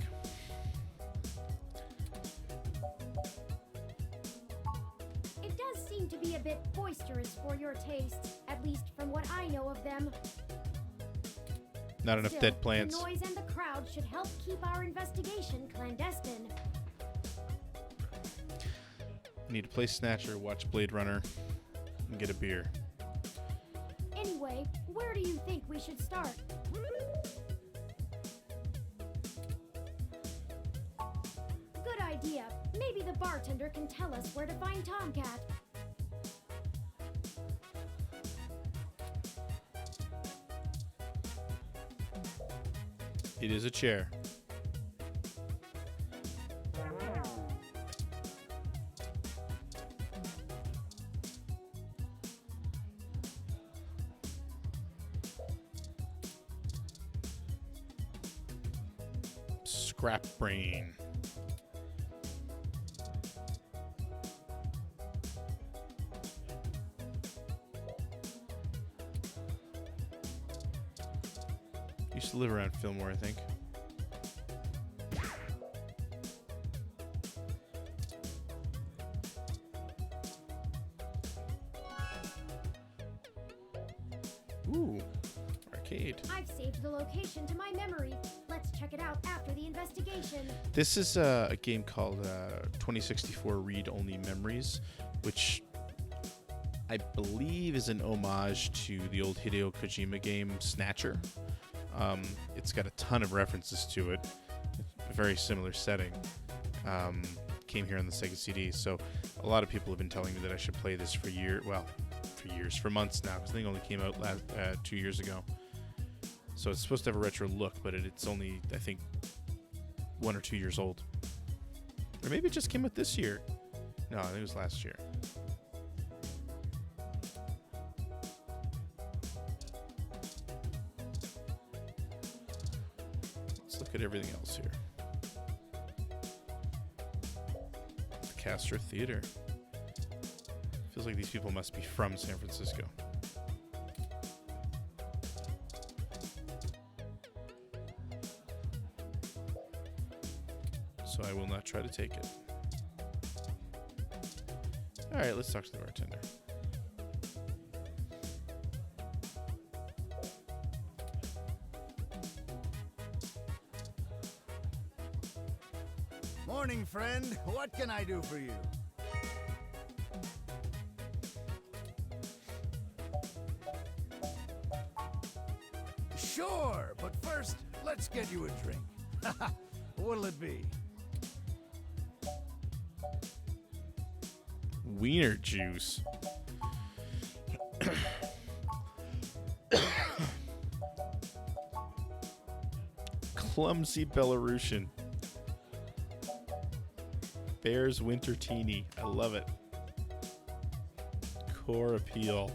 E: It does seem to be a bit boisterous for your taste, at least from what I know of them.
C: Not enough
E: Still,
C: dead plants.
E: The noise and the crowd should help keep our investigation clandestine.
C: I need to play Snatcher, watch Blade Runner, and get a beer.
E: Anyway, where do you think we should start? Good idea. Maybe the bartender can tell us where to find Tomcat.
C: It is a chair. Scrap brain. Used to live around Fillmore, I think. Ooh, arcade.
E: I've saved the location to my memory. Let's check it out after the investigation.
C: This is a game called 2064 Read Only Memories, which I believe is an homage to the old Hideo Kojima game Snatcher. It's got a ton of references to it. A very similar setting. Came here on the Sega CD, so a lot of people have been telling me that I should play this for for months now, because the thing only came out 2 years ago. So it's supposed to have a retro look, but it's only, I think, 1 or 2 years old. Or maybe it just came out this year. No, I think it was last year. Let's look at everything else here. The Castro Theater. Feels like these people must be from San Francisco. So I will not try to take it. All right, let's talk to the bartender.
G: Morning, friend. What can I do for you? Sure, but first, let's get you a drink. What'll it be?
C: Wiener juice. Clumsy Belarusian. Bear's Winter Teeny. I love it. Core Appeal.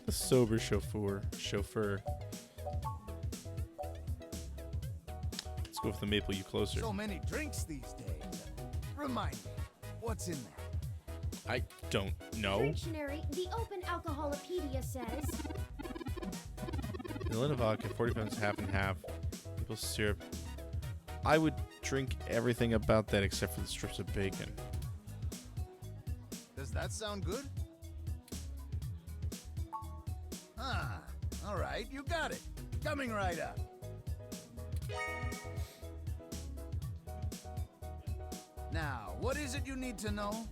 C: The Sober Chauffeur. Let's go with the Maple You Closer.
G: So many drinks these days. Remind me, what's in there?
C: I don't know.
E: Dictionary, the Open Alcoholopedia says,
C: Vanilla vodka, 40 pounds, half and half. Maple syrup. I would drink everything about that except for the strips of bacon.
G: Does that sound good? Ah, all right, you got it. Coming right up. Now, what is it you need to know?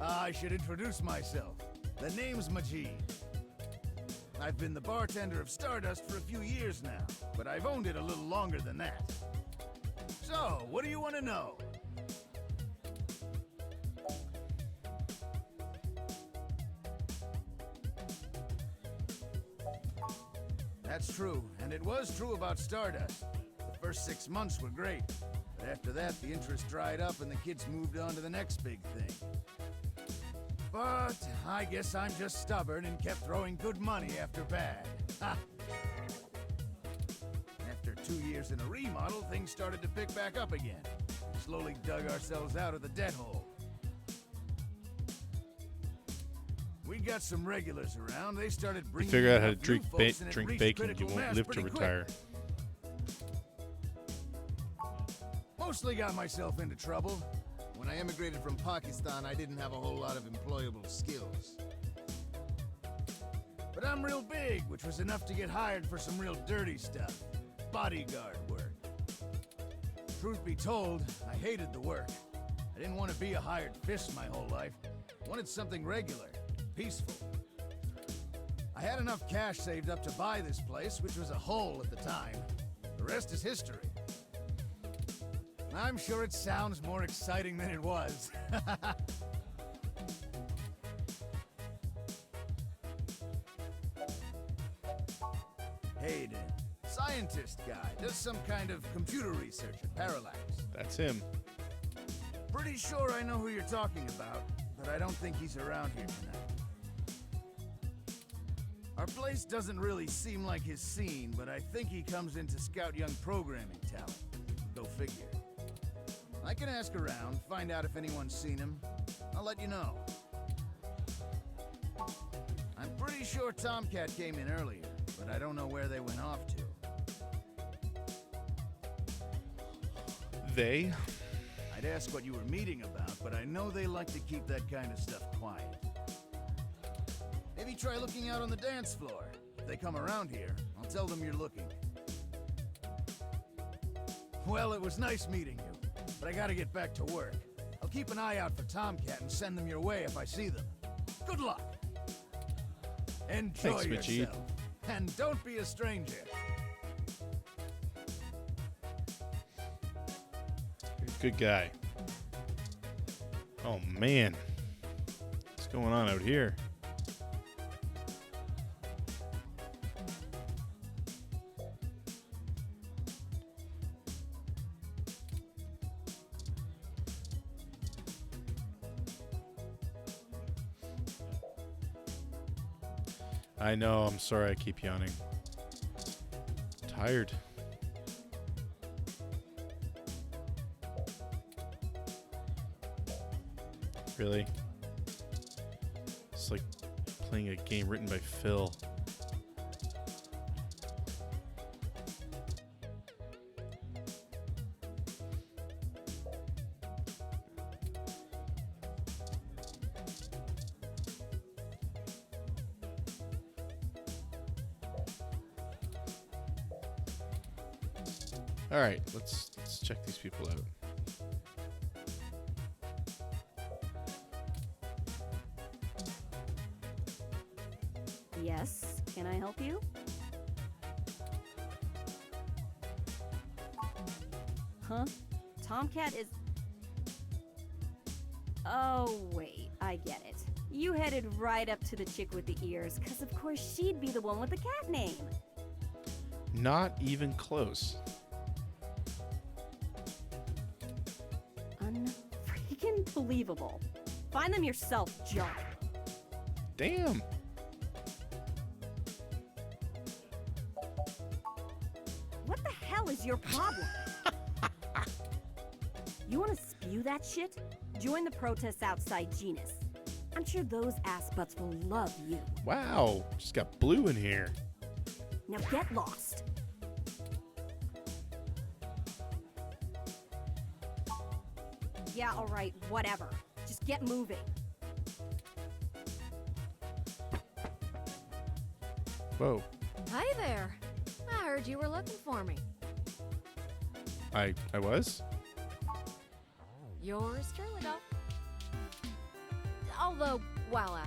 G: I should introduce myself. The name's Majid. I've been the bartender of Stardust for a few years now, but I've owned it a little longer than that. So, what do you want to know? That's true, and it was true about Stardust. The first 6 months were great, but after that, the interest dried up and the kids moved on to the next big thing. But I guess I'm just stubborn and kept throwing good money after bad. Ha! After 2 years in a remodel, things started to pick back up again. We slowly dug ourselves out of the debt hole. We got some regulars around. They started bringing.
C: Figure out how to
G: enough new
C: drink
G: folks, and it
C: drink
G: reached
C: bacon. You
G: critical
C: won't
G: mass
C: live to
G: pretty quick.
C: retire.
G: Mostly got myself into trouble. When I emigrated from Pakistan, I didn't have a whole lot of employable skills. But I'm real big, which was enough to get hired for some real dirty stuff. Bodyguard work. Truth be told, I hated the work. I didn't want to be a hired fist my whole life. I wanted something regular, peaceful. I had enough cash saved up to buy this place, which was a hole at the time. The rest is history. I'm sure it sounds more exciting than it was. Hayden, scientist guy, does some kind of computer research at Parallax.
C: That's him.
G: Pretty sure I know who you're talking about, but I don't think he's around here tonight. Our place doesn't really seem like his scene, but I think he comes in to scout young programming talent. Go figure. I can ask around, find out if anyone's seen him. I'll let you know. I'm pretty sure Tomcat came in earlier, but I don't know where they went off to.
C: They?
G: I'd ask what you were meeting about, but I know they like to keep that kind of stuff quiet. Maybe try looking out on the dance floor. If they come around here, I'll tell them you're looking. Well, it was nice meeting you. But I gotta get back to work. I'll keep an eye out for Tomcat and send them your way if I see them. Good luck! Enjoy
C: Thanks, Majid.
G: yourself. And don't be a stranger.
C: Good guy. Oh, man. What's going on out here? I know, I'm sorry I keep yawning. Tired. Really? It's like playing a game written by Phil. All right, let's check these people out.
H: Yes, can I help you? Huh? Tomcat is... Oh, wait, I get it. You headed right up to the chick with the ears, because of course she'd be the one with the cat name.
C: Not even close.
H: Unfreaking believable. Find them yourself, John.
C: Damn.
H: What the hell is your problem? You want to spew that shit? Join the protests outside Genus. I'm sure those ass butts will love you.
C: Wow, just got blue in here.
H: Now get lost. Yeah, all right, whatever. Just get moving.
C: Whoa.
I: Hi there. I heard you were looking for me.
C: I was?
I: Yours truly, though. Although, while I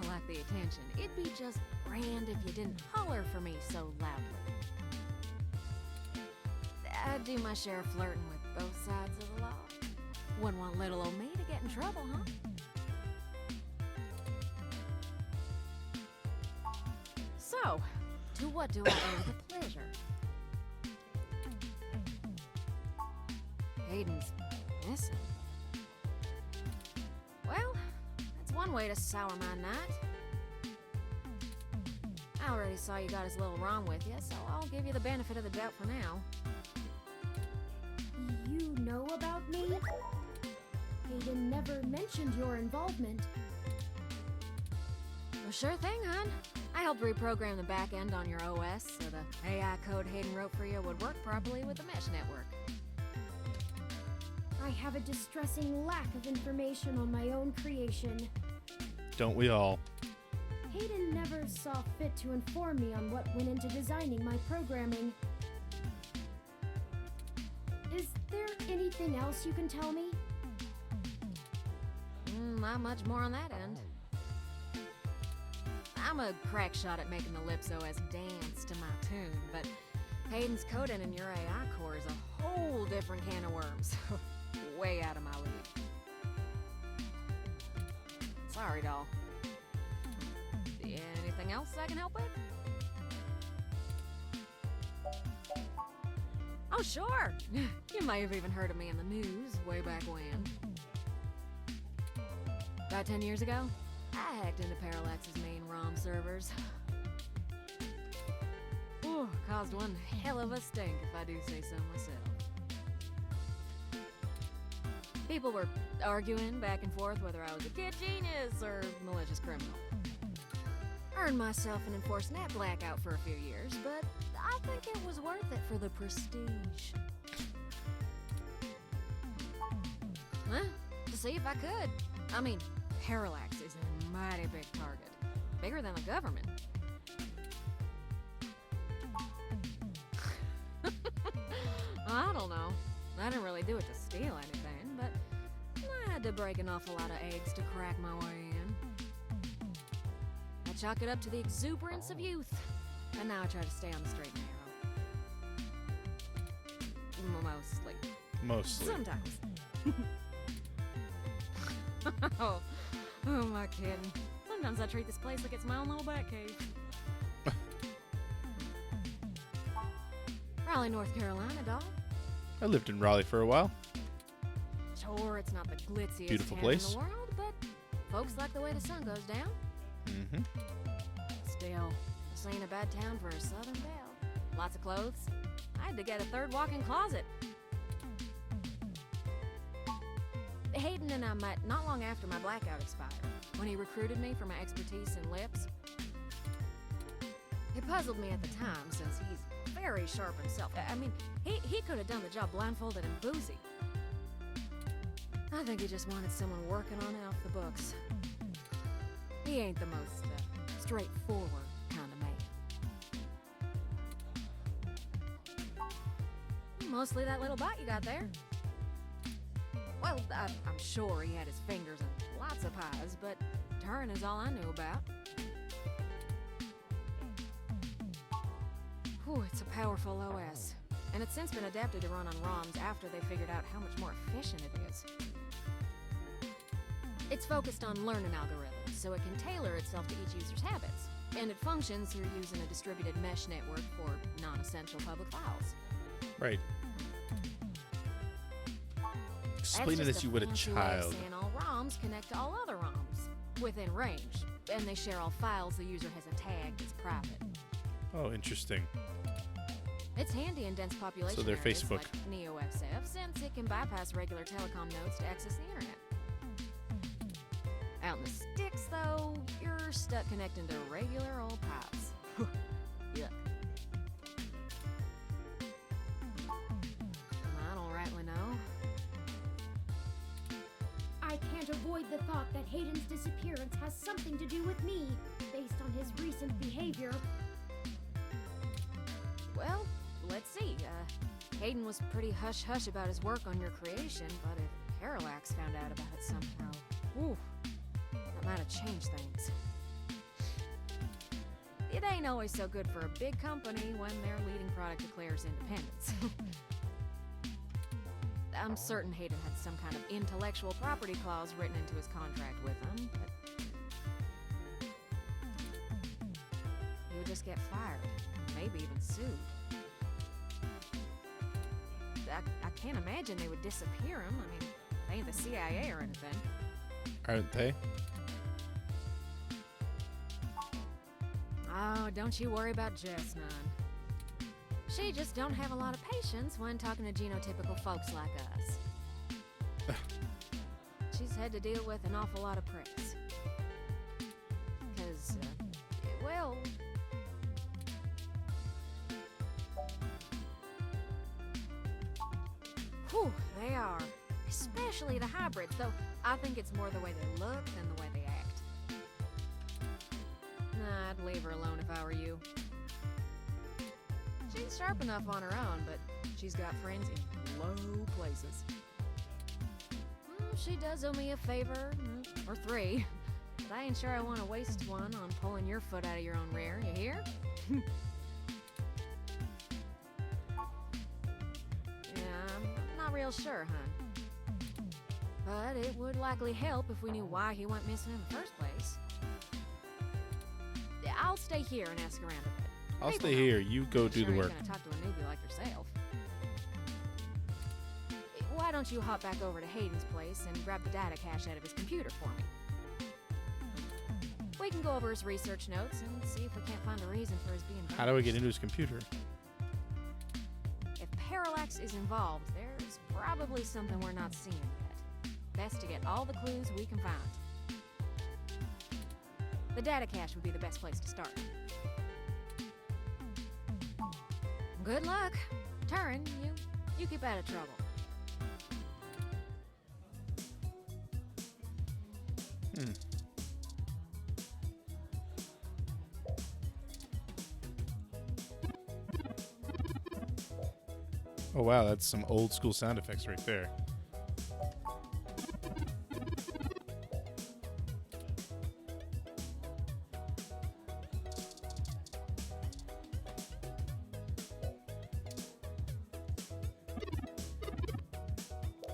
I: like the attention, it'd be just grand if you didn't holler for me so loudly. I do my share of flirting with both sides of the law. Wouldn't want little old me to get in trouble, huh? So, to what do I owe the pleasure? Hayden's missing. Well, that's one way to sour my night. I already saw you got his little ROM with you, so I'll give you the benefit of the doubt for now.
E: You know about me? Hayden never mentioned your involvement.
I: Well, sure thing, hon. I helped reprogram the back end on your OS so the AI code Hayden wrote for you would work properly with the mesh network.
E: I have a distressing lack of information on my own creation.
C: Don't we all?
E: Hayden never saw fit to inform me on what went into designing my programming. Is there anything else you can tell me?
I: Not much more on that end. I'm a crack shot at making the Lips OS dance to my tune, but Hayden's coding in your AI core is a whole different can of worms. Way out of my league. Sorry, doll. Anything else I can help with? Oh, sure! You may have even heard of me in the news way back when. About 10 years ago, I hacked into Parallax's main ROM servers. Ooh, caused one hell of a stink, if I do say so myself. People were arguing back and forth whether I was a kid genius or malicious criminal. Earned myself an enforced net blackout for a few years, but I think it was worth it for the prestige. Huh? To see if I could. I mean, Parallax is a mighty big target. Bigger than the government. I don't know. I didn't really do it to steal anything, but I had to break an awful lot of eggs to crack my way in. I chalk it up to the exuberance of youth, and now I try to stay on the straight and narrow. Mostly.
C: Mostly.
I: Sometimes. Oh, who am I kidding? Sometimes I treat this place like it's my own little bat cave. Raleigh, North Carolina, dog.
C: I lived in Raleigh for a while.
I: Sure, it's not the glitziest
C: Beautiful
I: town
C: place.
I: in the world, but folks like the way the sun goes down.
C: Mm-hmm.
I: Still, this ain't a bad town for a southern belle. Lots of clothes. I had to get a third walk-in closet. Hayden and I met not long after my blackout expired, when he recruited me for my expertise in lips. It puzzled me at the time, since he's very sharp himself. I mean, he could have done the job blindfolded and boozy. I think he just wanted someone working on it off the books. He ain't the most straightforward kind of man. Mostly that little bite you got there. Well, I'm sure he had his fingers in lots of pies, but Turin is all I knew about. Whew, it's a powerful OS, and it's since been adapted to run on ROMs after they figured out how much more efficient it is. It's focused on learning algorithms, so it can tailor itself to each user's habits, and it functions through using a distributed mesh network for non-essential public files.
C: Right. Explain it as you would a child.
I: And all ROMs connect to all other ROMs within range, and they share all files the user has tagged as private.
C: Oh, interesting.
I: It's handy in dense population
C: So they're
I: areas
C: Facebook.
I: like NeoFF, since it can bypass regular telecom nodes to access the internet. Out in the sticks, though, you're stuck connecting to regular old pipes. Yuck. I don't rightly know.
E: I can't avoid the thought that Hayden's disappearance has something to do with me, based on his recent behavior.
I: Well, let's see. Hayden was pretty hush-hush about his work on your creation, but if Parallax found out about it somehow, ooh, that might have changed things. It ain't always so good for a big company when their leading product declares independence. I'm certain Hayden had some kind of intellectual property clause written into his contract with him, but he would just get fired, maybe even sued. I can't imagine they would disappear him. I mean, they ain't the CIA or anything.
C: Aren't they?
I: Oh, don't you worry about Jess none. She just don't have a lot of patience when talking to genotypical folks like us. She's had to deal with an awful lot of press. 'Cause, well... Whew, they are. Especially the hybrids, though I think it's more the way they look than the way they act. Nah, I'd leave her alone if I were you. She's sharp enough on her own, but she's got friends in low places. She does owe me a favor, or 3, but I ain't sure I want to waste one on pulling your foot out of your own rear, you hear? Yeah, I'm not real sure, hon. But it would likely help if we knew why he went missing in the first place. I'll stay here and ask around a bit.
C: I'll
I: People
C: stay
I: know.
C: here. You go do the work.
I: You're gonna talk to a newbie like yourself. Why don't you hop back over to Hayden's place and grab the data cache out of his computer for me? We can go over his research notes and see if we can't find a reason for his being
C: How do I get into his computer?
I: If Parallax is involved, there's probably something we're not seeing yet. Best to get all the clues we can find. The data cache would be the best place to start. Good luck. Turin, you keep out of trouble.
C: Oh wow, that's some old school sound effects right there.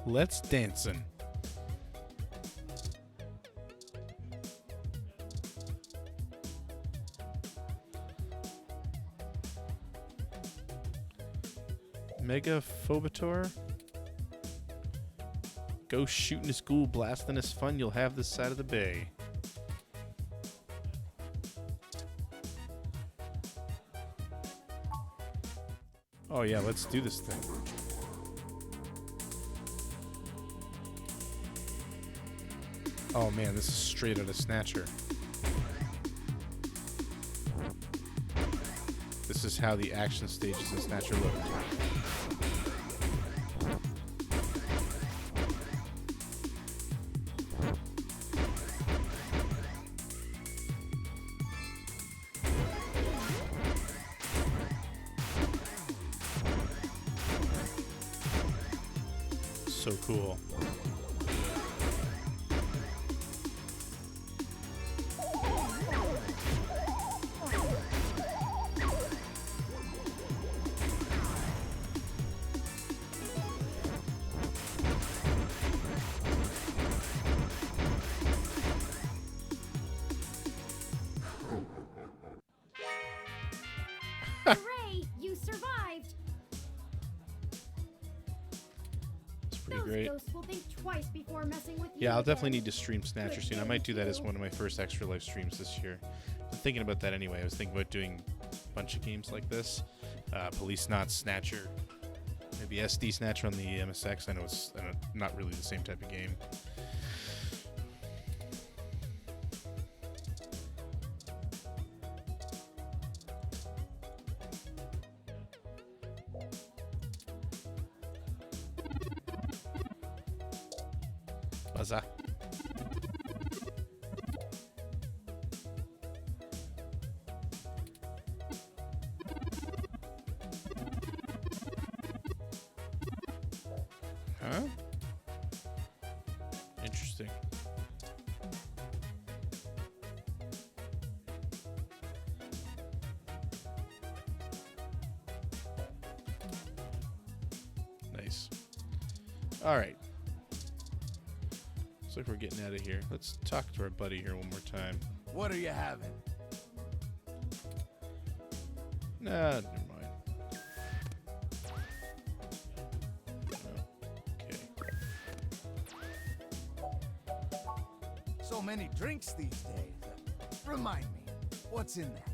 C: Let's dancin'. Megaphobator? Go shooting a school, blasting is fun. You'll have this side of the bay. Oh yeah, let's do this thing. Oh man, this is straight out of Snatcher. This is how the action stages in Snatcher look. So cool.
E: Hooray! You survived!
C: It's pretty
E: Those
C: great.
E: ghosts will think twice before messing with you.
C: Yeah, I'll
E: again.
C: definitely need to stream Snatcher soon. I might do that as one of my first extra live streams this year. I'm thinking about that anyway. I was thinking about doing a bunch of games like this. Police Not Snatcher. Maybe SD Snatcher on the MSX. I know it's not really the same type of game. Buzzer. Huh? Interesting. All right. Looks like we're getting out of here. Let's talk to our buddy here one more time.
G: What are you having?
C: Nah, never mind. Okay.
G: So many drinks these days. Remind me, what's in that?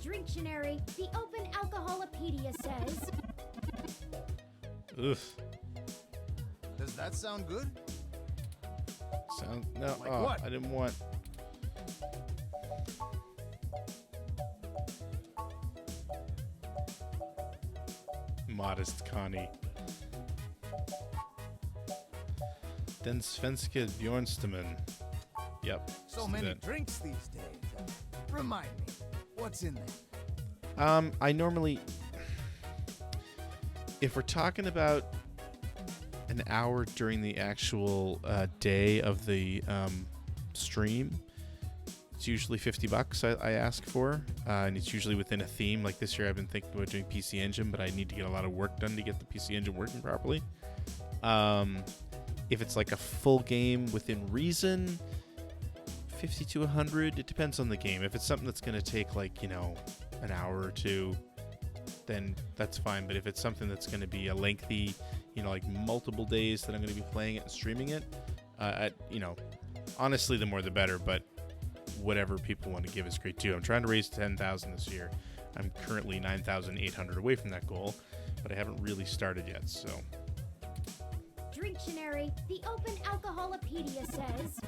E: Dictionary, the Open Alcoholopedia says.
C: Oof.
G: Does that sound good?
C: No.
G: Like
C: Oh,
G: what?
C: I didn't want. Modest Connie. Den svenske Bjornstamen. Yep.
G: So
C: let's do
G: many
C: that.
G: drinks these days. Remind me, what's in that?
C: I normally, if we're talking about an hour during the actual day of the stream, it's usually $50 I ask for, and it's usually within a theme. Like this year, I've been thinking about doing PC Engine, but I need to get a lot of work done to get the PC Engine working properly. If it's like a full game within reason, 50 to 100. It depends on the game. If it's something that's going to take like, an hour or two, then that's fine. But if it's something that's going to be a lengthy, like multiple days that I'm going to be playing it and streaming it, honestly, the more the better. But whatever people want to give is great too. I'm trying to raise 10,000 this year. I'm currently 9,800 away from that goal, but I haven't really started yet. So.
E: Dictionary, the Open Alcoholopedia says.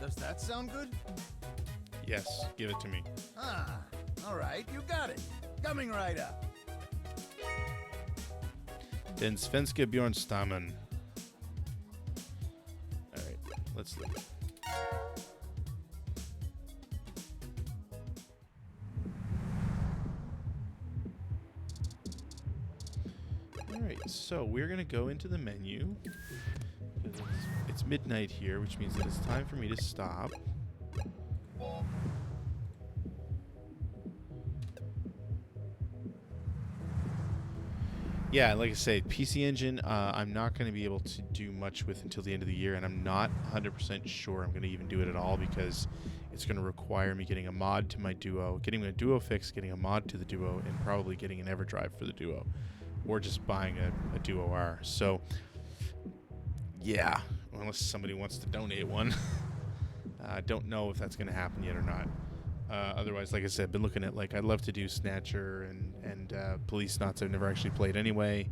G: Does that sound good?
C: Yes, give it to me.
G: Ah, all right, you got it. Coming right up.
C: Den svenske Bjornstammen. All right, let's leave. All right, so we're gonna go into the menu. It's midnight here, which means that it's time for me to stop. Yeah, like I say, PC Engine, I'm not going to be able to do much with until the end of the year, and I'm not 100% sure I'm going to even do it at all because it's going to require me getting a mod to my Duo, getting a Duo fix, getting a mod to the Duo, and probably getting an EverDrive for the Duo, or just buying a Duo R. So, yeah, unless somebody wants to donate one. I don't know if that's going to happen yet or not. Otherwise, like I said, I've been looking at, I'd love to do Snatcher and Police Knots I've never actually played anyway.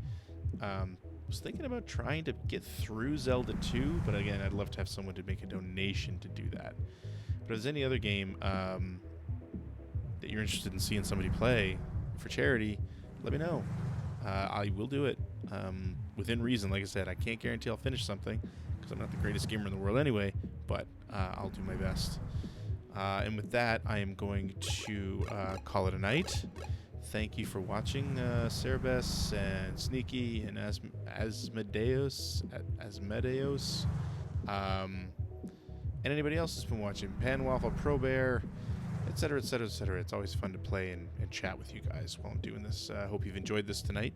C: Was thinking about trying to get through Zelda 2, but again, I'd love to have someone to make a donation to do that. But if there's any other game that you're interested in seeing somebody play for charity, let me know. I will do it within reason. Like I said, I can't guarantee I'll finish something because I'm not the greatest gamer in the world anyway, but I'll do my best. And with that, I am going to call it a night. Thank you for watching, Cerebus and Sneaky and Asmodeus, and anybody else that's been watching, Panwaffle, Pro Bear, etc., etc., etc. It's always fun to play and chat with you guys while I'm doing this. I hope you've enjoyed this tonight.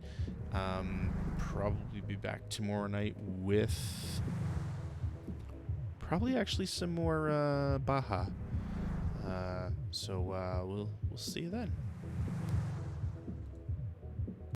C: Probably be back tomorrow night with probably actually some more Baja. So we'll see you then.